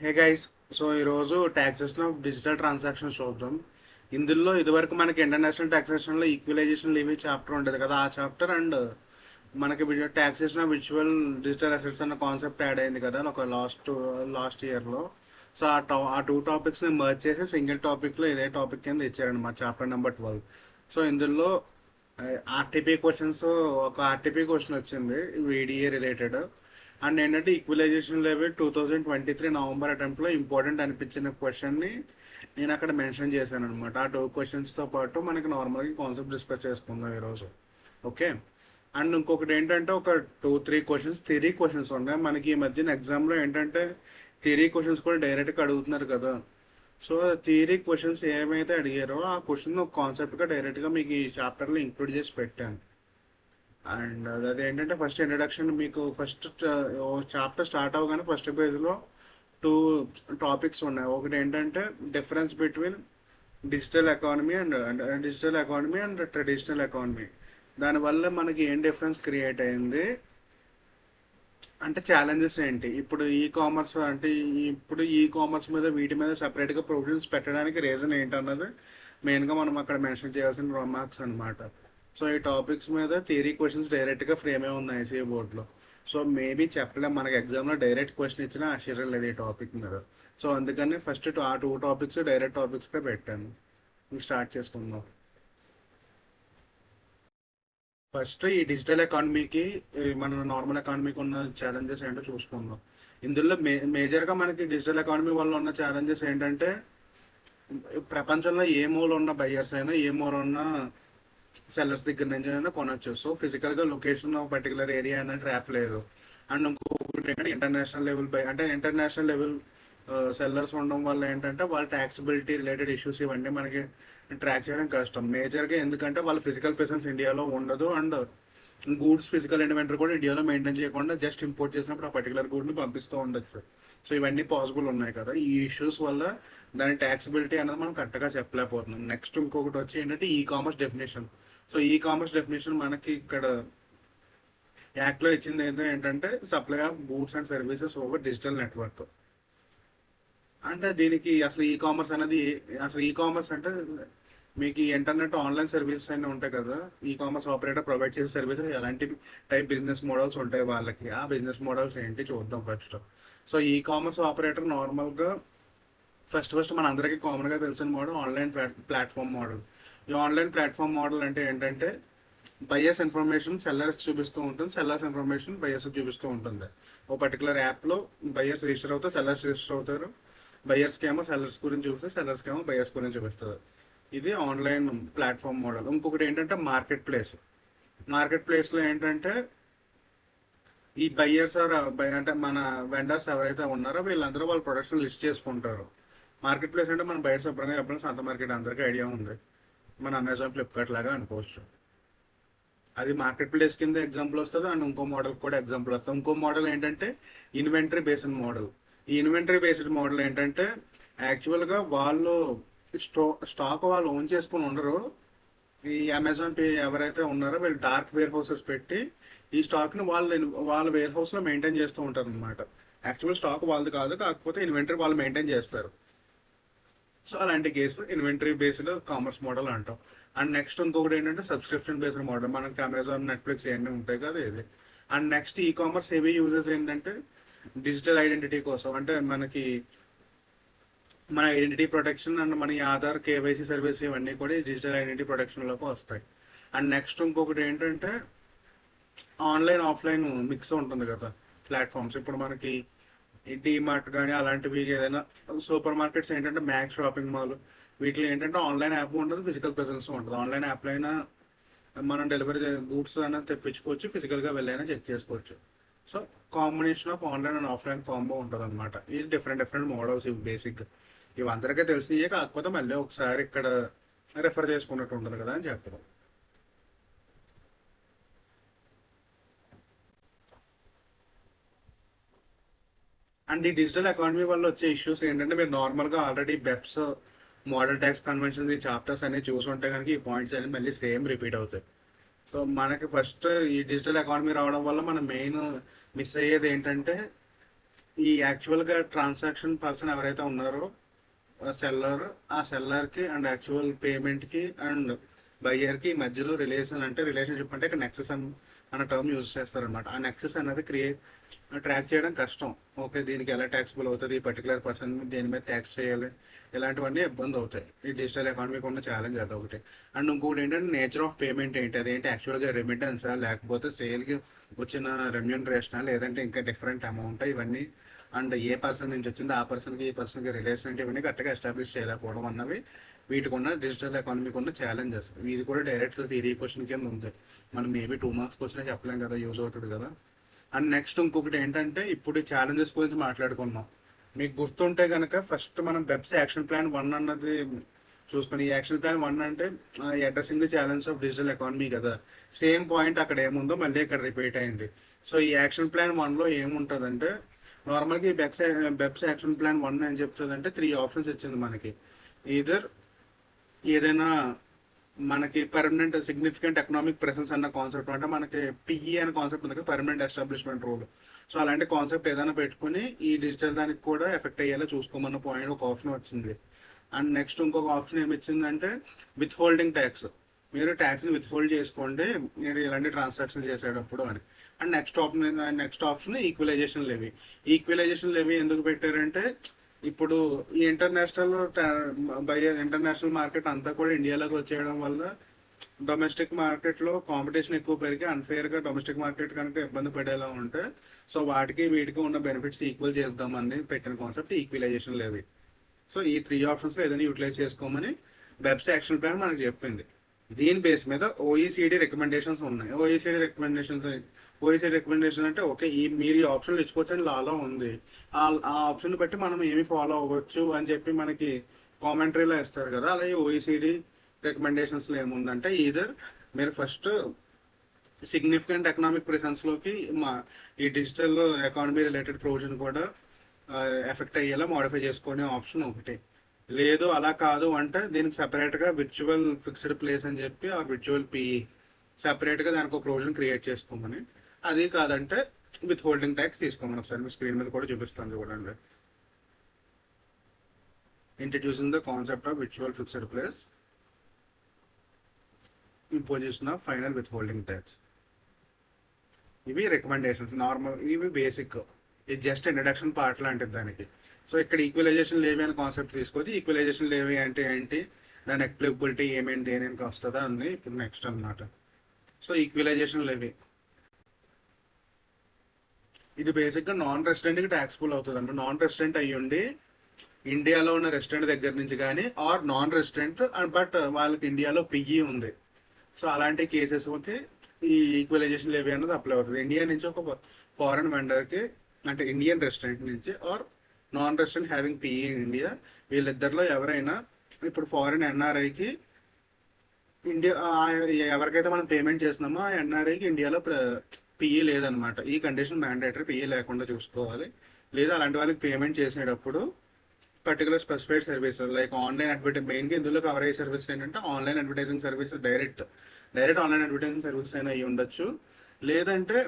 Hey guys. So ఈరోజు taxation of digital transactions చూద్దాం. ఇందులో ఇదివరకు మనకి ఇంటర్నేషనల్ టాక్సేషన్లో ఈక్వలైజేషన్ లివీ చాప్టర్ ఉండేది కదా, ఆ చాప్టర్ అండ్ మనకి taxation of virtual digital assets అన్న కాన్సెప్ట్ యాడ్ అయింది కదా ఒక లాస్ట్ ఇయర్లో. సో ఆ టూ టాపిక్స్ని మర్జ్ చేసి సింగిల్ టాపిక్లో ఇదే టాపిక్ కింద ఇచ్చారండి మా చాప్టర్ నెంబర్ 12. సో ఇందులో ఆర్టీపీ క్వశ్చన్స్, ఒక ఆర్టీపీ క్వశ్చన్ వచ్చింది వీడిఏ రిలేటెడ్. అండ్ ఏంటంటే ఈక్వలైజేషన్ లెవెల్ 2023 నవంబర్ అటెంప్ట్లో ఇంపార్టెంట్ అనిపించిన క్వశ్చన్ని నేను అక్కడ మెన్షన్ చేశాను అనమాట. ఆ టూ క్వశ్చన్స్తో పాటు మనకి నార్మల్గా కాన్సెప్ట్ డిస్కస్ చేసుకుందాం ఈరోజు. ఓకే. అండ్ ఇంకొకటి ఏంటంటే ఒక 2-3 క్వశ్చన్స్ థియరీ క్వశ్చన్స్ ఉన్నాయి మనకి. ఈ మధ్యన ఎగ్జామ్లో ఏంటంటే థియరీ క్వశ్చన్స్ కూడా డైరెక్ట్గా అడుగుతున్నారు కదా. సో థియరీ క్వశ్చన్స్ ఏమైతే అడిగారో ఆ క్వశ్చన్ ఒక కాన్సెప్ట్గా డైరెక్ట్గా మీకు ఈ చాప్టర్లో ఇంక్లూడ్ చేసి పెట్టాను. అండ్ అదేంటంటే ఫస్ట్ ఇంట్రడక్షన్ మీకు ఫస్ట్ చాప్టర్ స్టార్ట్ అవ్వగానే ఫస్ట్ పేజ్లో టూ టాపిక్స్ ఉన్నాయి. ఒకటి ఏంటంటే difference between digital economy and traditional economy. దానివల్ల మనకి ఏం డిఫరెన్స్ క్రియేట్ అయింది అంటే ఛాలెంజెస్ ఏంటి, ఇప్పుడు ఈ కామర్స్ మీద వీటి మీద సపరేట్గా ప్రొవిజన్స్ పెట్టడానికి రీజన్ ఏంటన్నది మెయిన్గా మనం అక్కడ మెన్షన్ చేయాల్సిన రిమార్క్స్ అనమాట. సో ఈ టాపిక్స్ మీద థియరీ క్వశ్చన్స్ డైరెక్ట్గా ఫ్రేమే ఉంది ఐసీఏ బోర్డులో. సో మేబీ చెప్పలేం, మనకి ఎగ్జామ్లో డైరెక్ట్ క్వశ్చన్ ఇచ్చినా ఆశ్చర్యం లేదు ఈ టాపిక్ మీద. సో అందుకని ఫస్ట్ ఆ టూ టాపిక్స్ డైరెక్ట్ టాపిక్స్గా పెట్టాను. స్టార్ట్ చేసుకుందాం. ఫస్ట్ ఈ డిజిటల్ ఎకానమీకి మన నార్మల్ ఎకానమీకి ఉన్న ఛాలెంజెస్ ఏంటో చూసుకుందాం. ఇందులో మేజర్గా మనకి డిజిటల్ ఎకానమీ వల్ల ఉన్న ఛాలెంజెస్ ఏంటంటే ప్రపంచంలో ఏ మూల ఉన్న బయ్యర్స్ అయినా ఏ మూల ఉన్న సెల్లర్స్ దగ్గర నుంచి అయినా కొనొచ్చు. సో ఫిజికల్గా లొకేషన్ ఆఫ్ పర్టికులర్ ఏరియా అనేది ట్రాప్ లేదు. అండ్ ఇంకొకటి ఏంటంటే ఇంటర్నేషనల్ లెవెల్ సెల్లర్స్ ఉండడం వల్ల ఏంటంటే వాళ్ళ ట్యాక్సిబిలిటీ రిలేటెడ్ ఇష్యూస్ ఇవన్నీ మనకి ట్రాక్ చేయడం కష్టం మేజర్గా. ఎందుకంటే వాళ్ళ ఫిజికల్ ప్రెసెన్స్ ఇండియాలో ఉండదు. అండ్ గూడ్స్ ఫిజికల్ ఇన్వెంటరీ కూడా ఇండియాలో మెయింటైన్ చేయకుండా జస్ట్ ఇంపోర్ట్ చేసినప్పుడు ఆ పర్టికులర్ గూడ్ని పంపిస్తూ ఉండొచ్చు. సో ఇవన్నీ పాసిబుల్ ఉన్నాయి కదా. ఈ ఇష్యూస్ వల్ల దాని ట్యాక్సిబిలిటీ అనేది మనం కరెక్ట్గా చెప్పలేకపోతున్నాం. నెక్స్ట్ ఇంకొకటి వచ్చి ఏంటంటే e commerce definition. So e commerce definition మనకి ఇక్కడ యాక్ట్లో ఇచ్చింది ఏంటంటే supply of goods and services over digital network. అంటే దీనికి అసలు ఈ కామర్స్ అంటే మీకు ఈ ఇంటర్నెట్ ఆన్లైన్ సర్వీసెస్ అన్నీ ఉంటాయి కదా. ఈ కామర్స్ ఆపరేటర్ ప్రొవైడ్ చేసే సర్వీసెస్ ఎలాంటి టైప్ బిజినెస్ మోడల్స్ ఉంటాయి వాళ్ళకి, ఆ బిజినెస్ మోడల్స్ ఏంటి చూద్దాం first. So e commerce operator నార్మల్గా ఫస్ట్ మన అందరికీ కామన్గా తెలిసిన మోడల్ ఆన్లైన్ ప్లాట్ఫామ్ మోడల్. ఈ ఆన్లైన్ ప్లాట్ఫామ్ మోడల్ అంటే ఏంటంటే బయర్స్ ఇన్ఫర్మేషన్ సెల్లర్స్ చూపిస్తూ ఉంటుంది, సెల్లర్స్ ఇన్ఫర్మేషన్ బయర్స్ చూపిస్తూ ఉంటుంది. ఒక పర్టికులర్ యాప్లో బయర్స్ రిజిస్టర్ అవుతారు, సెల్లర్స్ రిజిస్టర్ అవుతారు. బయర్స్కి ఏమో సెల్లర్స్ గురించి చూపిస్తే, సెల్లర్స్కి ఏమో బయర్స్ గురించి చూపిస్తుంది. ఇది ఆన్లైన్ ప్లాట్ఫామ్ మోడల్. ఇంకొకటి ఏంటంటే మార్కెట్ ప్లేస్. మార్కెట్ ప్లేస్లో ఏంటంటే ఈ బయ్యర్స్ అంటే మన వెండర్స్ ఎవరైతే ఉన్నారో వీళ్ళందరూ వాళ్ళ ప్రొడక్ట్స్ లిస్ట్ చేసుకుంటారు. మార్కెట్ ప్లేస్ అంటే మన బయట ఎప్పుడైనా సంత మార్కెట్ అందరికీ ఐడియా ఉంది, మన అమెజాన్ ఫ్లిప్కార్ట్ లాగా అనుకోవచ్చు. అది మార్కెట్ ప్లేస్ కింద ఎగ్జాంపుల్ వస్తుంది. అండ్ ఇంకో మోడల్ కూడా ఎగ్జాంపుల్ వస్తుంది. ఇంకో మోడల్ ఏంటంటే ఇన్వెంటరీ బేస్డ్ మోడల్. ఈ ఇన్వెంటరీ బేస్డ్ మోడల్ ఏంటంటే యాక్చువల్గా వాళ్ళు స్టాక్ వాళ్ళు ఓన్ చేసుకుని ఉండరు. ఈ అమెజాన్ పే ఎవరైతే ఉన్నారో వీళ్ళు డార్క్ వేర్ హౌసెస్ పెట్టి ఈ స్టాక్ని వాళ్ళ వేర్ హౌస్లో మెయింటైన్ చేస్తూ ఉంటారు అనమాట. యాక్చువల్ స్టాక్ వాళ్ళది కాదు, కాకపోతే ఇన్వెంటరీ వాళ్ళు మెయింటైన్ చేస్తారు. సో అలాంటి case inventory based commerce model అంటాం. అండ్ నెక్స్ట్ ఇంకొకటి ఏంటంటే సబ్స్క్రిప్షన్ బేస్డ్ మోడల్. మనకి అమెజాన్, నెట్ఫ్లిక్స్ ఇవన్నీ ఉంటాయి కదా ఇది. And next e commerce heavy uses ఏంటంటే డిజిటల్ ఐడెంటిటీ కోసం. అంటే మన ఐడెంటిటీ ప్రొటెక్షన్ అండ్ మన ఆధార్, కేవైసీ సర్వీస్ ఇవన్నీ కూడా డిజిటల్ ఐడెంటిటీ ప్రొటెక్షన్లోకి వస్తాయి. అండ్ నెక్స్ట్ ఇంకొకటి ఏంటంటే ఆన్లైన్ ఆఫ్లైన్ మిక్స్ ఉంటుంది కదా ప్లాట్ఫామ్స్. ఇప్పుడు మనకి డీమార్ట్ కానీ అలాంటివి ఏదైనా సూపర్ మార్కెట్స్ ఏంటంటే మ్యాక్స్ షాపింగ్ మాల్, వీటిలో ఏంటంటే ఆన్లైన్ యాప్ ఉంటుంది, ఫిజికల్ ప్రెసెన్స్ ఉంటుంది. ఆన్లైన్ యాప్లో అయినా మనం డెలివరీ గూడ్స్ అయినా తెప్పించుకోవచ్చు, ఫిజికల్గా వెళ్ళైనా చెక్ చేసుకోవచ్చు. So combination of online and offline combo ఉంటుంది అనమాట. ఇది డిఫరెంట్ డిఫరెంట్ మోడల్స్. ఇవి బేసిక్, ఇవి అందరికీ తెలిసినయే, కాకపోతే మళ్ళీ ఒకసారి ఇక్కడ రెఫర్ చేసుకున్నట్టు ఉంటుంది కదా అని చెప్పడం. అండ్ ఈ డిజిటల్ ఎకానమీ వల్ల వచ్చే ఇష్యూస్ ఏంటంటే మీరు నార్మల్గా ఆల్రెడీ బెప్స్, మోడల్ ట్యాక్స్ కన్వెన్షన్స్ ఈ చాప్టర్స్ అన్ని చూసి ఉంటే కనుక ఈ పాయింట్స్ అన్ని మళ్ళీ సేమ్ రిపీట్ అవుతాయి. సో మనకి ఫస్ట్ ఈ డిజిటల్ ఎకానమీ రావడం వల్ల మనం మెయిన్ మిస్ అయ్యేది ఏంటంటే ఈ యాక్చువల్గా ట్రాన్సాక్షన్ పర్సన్ ఎవరైతే ఉన్నారో సెల్లర్, ఆ సెల్లర్కి అండ్ యాక్చువల్ పేమెంట్కి అండ్ బయ్యర్కి మధ్యలో రిలేషన్, అంటే రిలేషన్షిప్ అంటే ఇక్కడ నెక్సెస్ అన్న టర్మ్ యూజ్ చేస్తారనమాట. ఆ నెక్సెస్ అనేది ట్రాక్ చేయడం కష్టం. ఓకే, దీనికి ఎలా ట్యాక్సిబుల్ అవుతుంది, ఈ పర్టికులర్ పర్సన్ దేని మీద ట్యాక్స్ చేయాలి, ఇలాంటివన్నీ ఇబ్బంది అవుతాయి. ఈ డిజిటల్ ఎకానమీకి ఉన్న ఛాలెంజ్ అది ఒకటి. అండ్ ఇంకొకటి ఏంటంటే నేచర్ ఆఫ్ పేమెంట్ ఏంటి, అదేంటి యాక్చువల్గా రెమిటెన్సా లేకపోతే సేల్కి వచ్చిన రెమ్యూనరేషనా లేదంటే ఇంకా డిఫరెంట్ అమౌంట్, ఇవన్నీ అండ్ ఏ పర్సన్ నుంచి వచ్చింది, ఆ పర్సన్కి ఈ పర్సన్కి రిలేషన్ అంటే ఇవన్నీ కరెక్ట్గా ఎస్టాబ్లిష్ చేయలేకపోవడం అన్నవి వీటికి ఉన్న డిజిటల్ ఎకానమీకి ఉన్న ఛాలెంజెస్. ఇది కూడా డైరెక్ట్ థియరీ క్వశ్చన్ కింద ఉంది. మనం మేబీ 2 మార్క్స్ క్వశ్చన్ చెప్పలేం కదా, యూజ్ అవుతుంది కదా. అండ్ నెక్స్ట్ ఇంకొకటి ఏంటంటే ఇప్పుడు ఈ ఛాలెంజెస్ గురించి మాట్లాడుకున్నాం. మీకు గుర్తుంటే కనుక ఫస్ట్ మనం వెబ్స్ యాక్షన్ ప్లాన్ 1 అన్నది చూసుకుని, ఈ యాక్షన్ ప్లాన్ 1 అంటే addressing the challenge of digital economy కదా. సేమ్ పాయింట్ అక్కడ ఏముందో మళ్ళీ ఇక్కడ రిపీట్ అయింది. సో ఈ యాక్షన్ ప్లాన్ 1లో ఏముంటుందంటే నార్మల్గా ఈ వెబ్స్ యాక్షన్ ప్లాన్ 1 ఏం చెప్తుందంటే 3 ఆప్షన్స్ ఇచ్చింది మనకి. ఈధర్ ఏదైనా మనకి పర్మనెంట్ సిగ్నిఫికెంట్ ఎకనామిక్ ప్రెసెన్స్ అన్న కాన్సెప్ట్, అంటే మనకి పిఈ అనే కాన్సెప్ట్ ఉంది, పర్మనెంట్ ఎస్టాబ్లిష్మెంట్ రూల్. సో అలాంటి కాన్సెప్ట్ ఏదైనా పెట్టుకుని ఈ డిజిటల్ దానికి కూడా ఎఫెక్ట్ అయ్యేలా చూసుకోమన్న పాయింట్ ఒక ఆప్షన్ వచ్చింది. అండ్ నెక్స్ట్ ఇంకొక ఆప్షన్ ఏమి ఇచ్చిందంటే విత్ హోల్డింగ్ ట్యాక్స్, మీరు ట్యాక్స్ని విత్ హోల్డ్ చేసుకోండి మీరు ఇలాంటి ట్రాన్సాక్షన్ చేసేటప్పుడు అని. And next option equalisation levy. Equalisation levy ఎందుకు పెట్టారంటే ఇప్పుడు ఈ ఇంటర్నేషనల్ మార్కెట్ అంతా కూడా ఇండియాలోకి వచ్చేయడం వల్ల డొమెస్టిక్ మార్కెట్లో కాంపిటీషన్ ఎక్కువ పెరిగి అన్ఫేర్గా డొమెస్టిక్ మార్కెట్ కనుక ఇబ్బంది పడేలా ఉంటే సో వాటికి వీటికి ఉన్న బెనిఫిట్స్ ఈక్వల్ చేద్దామని పెట్టిన కాన్సెప్ట్ ఈక్వలైజేషన్ లెవీ. సో ఈ 3 ఆప్షన్స్లో ఏదైనా యూటిలైజ్ చేసుకోమని వెబ్స్ యాక్షన్ ప్లాన్ మనకు చెప్పింది. దీని బేస్ మీద ఓఈసీడీ రికమెండేషన్స్ ఉన్నాయి. ఓఈసీడీ రికమెండేషన్ అంటే ఓకే, మీరు ఈ ఆప్షన్లు ఇచ్చుకోవచ్చు అని లాలో ఉంది. ఆ ఆప్షన్ బట్టి మనం ఏమి ఫాలో అవ్వచ్చు అని చెప్పి మనకి కామెంటరీలో ఇస్తారు కదా. అలాగే ఓఈసీడీ రికమెండేషన్స్లో ఏముందంటే ఈధర్ మీరు ఫస్ట్ సిగ్నిఫికెంట్ ఎకనామిక్ ప్రెసెన్స్లోకి ఈ డిజిటల్ ఎకానమీ రిలేటెడ్ ప్రొవిజన్ కూడా ఎఫెక్ట్ అయ్యేలా మోడిఫై చేసుకునే ఆప్షన్ ఒకటి. లేదు అలా కాదు అంటే దీనికి సెపరేట్గా విర్చువల్ ఫిక్స్డ్ ప్లేస్ అని చెప్పి ఆ విర్చువల్ పిఈ సెపరేట్గా దానికి ఒక ప్రొవిజన్ క్రియేట్ చేసుకోమని. అది కాదంటే విత్ హోల్డింగ్ ట్యాక్స్ తీసుకోమని. ఒకసారి మీ స్క్రీన్ మీద కూడా చూపిస్తాను చూడండి. Introducing the concept of virtual fixed place, imposition of final with holding tax. ఇవి రికమెండేషన్స్ నార్మల్, ఇవి బేసిక్. ఇది జస్ట్ ఇంట్రడక్షన్ పార్ట్ లాంటిది దానికి. సో ఇక్కడ ఈక్వలైజేషన్ లేవీ అనే కాన్సెప్ట్ తీసుకొచ్చి ఈక్వలైజేషన్ లేవీ అంటే ఏంటి, దాని అప్లికబిలిటీ ఏమేంటి, దేనికి వస్తుందా అని ఇప్పుడు నెక్స్ట్ అన్నమాట. సో ఈక్వలైజేషన్ లేవీ ఇది బేసిక్గా నాన్ రెసిడెంట్కి ట్యాక్స్ఫుల్ అవుతుంది. అంటే నాన్ రెసిడెంట్ అయ్యుండి ఇండియాలో ఉన్న రెసిడెంట్ దగ్గర నుంచి కానీ ఆర్ నాన్ రెసిడెంట్ బట్ వాళ్ళకి ఇండియాలో పిఈ ఉంది. సో అలాంటి కేసెస్కి ఈ ఈక్వలైజేషన్ లేవీ అనేది అప్లై అవుతుంది. ఇండియా నుంచి ఒక ఫారెన్ వెండర్కి, అంటే ఇండియన్ రెసిడెంట్ నుంచి or non resident having PE in India, వీళ్ళిద్దరిలో ఎవరైనా ఇప్పుడు ఫారిన్ ఎన్ఆర్ఐకి ఇండియా ఎవరికైతే మనం పేమెంట్ చేస్తున్నామో ఆ ఎన్ఆర్ఐకి ఇండియాలో పిఈ లేదనమాట. ఈ కండిషన్ మ్యాండేటరీ, పిఈ లేకుండా చూసుకోవాలి. లేదా అలాంటి వాళ్ళకి పేమెంట్ చేసేటప్పుడు particular specified services like online మెయిన్గా ఇందులో కవర్ అయ్యే సర్వీస్ ఏంటంటే online advertising services, direct online advertising services అయినా అయ్యి ఉండొచ్చు. లేదంటే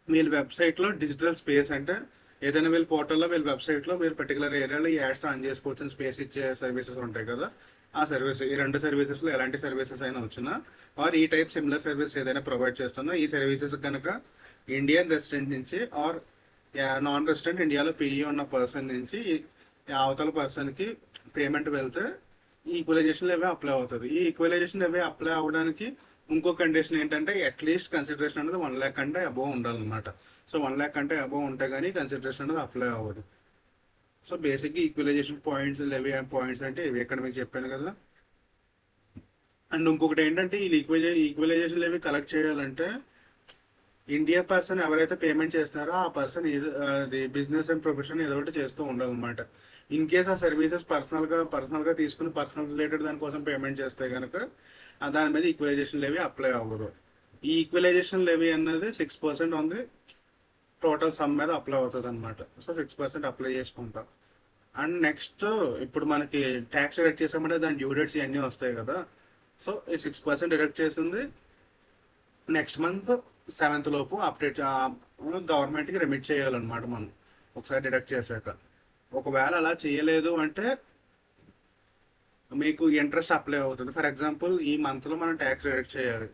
వీళ్ళ వెబ్సైట్లో డిజిటల్ స్పేస్, అంటే ఏదైనా వీళ్ళ పోర్టల్లో వీళ్ళ వెబ్సైట్లో మీరు పర్టికులర్ ఏరియాలో ఈ యాడ్స్ ఆన్ చేసుకోవచ్చు స్పేస్ ఇచ్చే సర్వీసెస్ ఉంటాయి కదా. ఆ సర్వీస్, ఈ 2 సర్వీసెస్లో ఎలాంటి సర్వీసెస్ అయినా వచ్చినా ఆర్ ఈ టైప్ సిమిలర్ సర్వీస్ ఏదైనా ప్రొవైడ్ చేస్తుందో ఈ సర్వీసెస్ కనుక ఇండియన్ రెసిడెంట్ నుంచి ఆర్ నాన్ రెసిడెంట్ ఇండియాలో పిఈ ఉన్న పర్సన్ నుంచి అవతల పర్సన్కి పేమెంట్ వెళ్తే ఈక్వలైజేషన్ లెవీ అప్లై అవుతుంది. ఈ ఈక్వలైజేషన్ లెవీ అప్లై అవ్వడానికి ఇంకో కండిషన్ ఏంటంటే అట్లీస్ట్ కన్సిడరేషన్ అనేది 1 lakh కంటే అబోవ్ ఉండాలన్నమాట. సో 1 lakh కంటే అబోవ్ ఉంటే కానీ కన్సిడరేషన్ అనేది అప్లై అవ్వదు. సో బేసిక్గా ఈక్వలైజేషన్ పాయింట్స్, లెవీ పాయింట్స్ అంటే ఇవి ఇక్కడ మీకు చెప్పాను కదా. అండ్ ఇంకొకటి ఏంటంటే ఈ ఈక్వలైజేషన్ లెవీ కలెక్ట్ చేయాలంటే ఇండియా పర్సన్ ఎవరైతే పేమెంట్ చేస్తున్నారో ఆ పర్సన్ అది బిజినెస్ అండ్ ప్రొఫెషన్ ఏదో ఒకటి చేస్తూ ఉండాలన్నమాట. ఇన్ కేస్ ఆ సర్వీసెస్ పర్సనల్గా తీసుకుని పర్సనల్ రిలేటెడ్ దానికోసం పేమెంట్ చేస్తే కనుక దాని మీద ఈక్వలైజేషన్ లెవీ అప్లై అవ్వదు. ఈ ఈక్వలైజేషన్ లెవీ అన్నది 6% ఉంది టోటల్ సమ్ మీద అప్లై అవుతుంది అనమాట. సో 6% అప్లై చేసుకుంటాం. అండ్ నెక్స్ట్ ఇప్పుడు మనకి ట్యాక్స్ డిడక్ట్ చేసామంటే దాని డ్యూ డేట్స్ ఇవన్నీ వస్తాయి కదా. సో ఈ 6% డిడక్ట్ చేసింది నెక్స్ట్ మంత్ 7th లోపు అప్డేట్ గవర్నమెంట్కి రెమిట్ చేయాలన్నమాట మనం. ఒకసారి డిడక్ట్ చేశాక. ఒకవేళ అలా చేయలేదు అంటే మీకు ఇంట్రెస్ట్ అప్లై అవుతుంది. ఫర్ ఎగ్జాంపుల్ ఈ మంత్లో మనం ట్యాక్స్ డిడక్ట్ చేయాలి.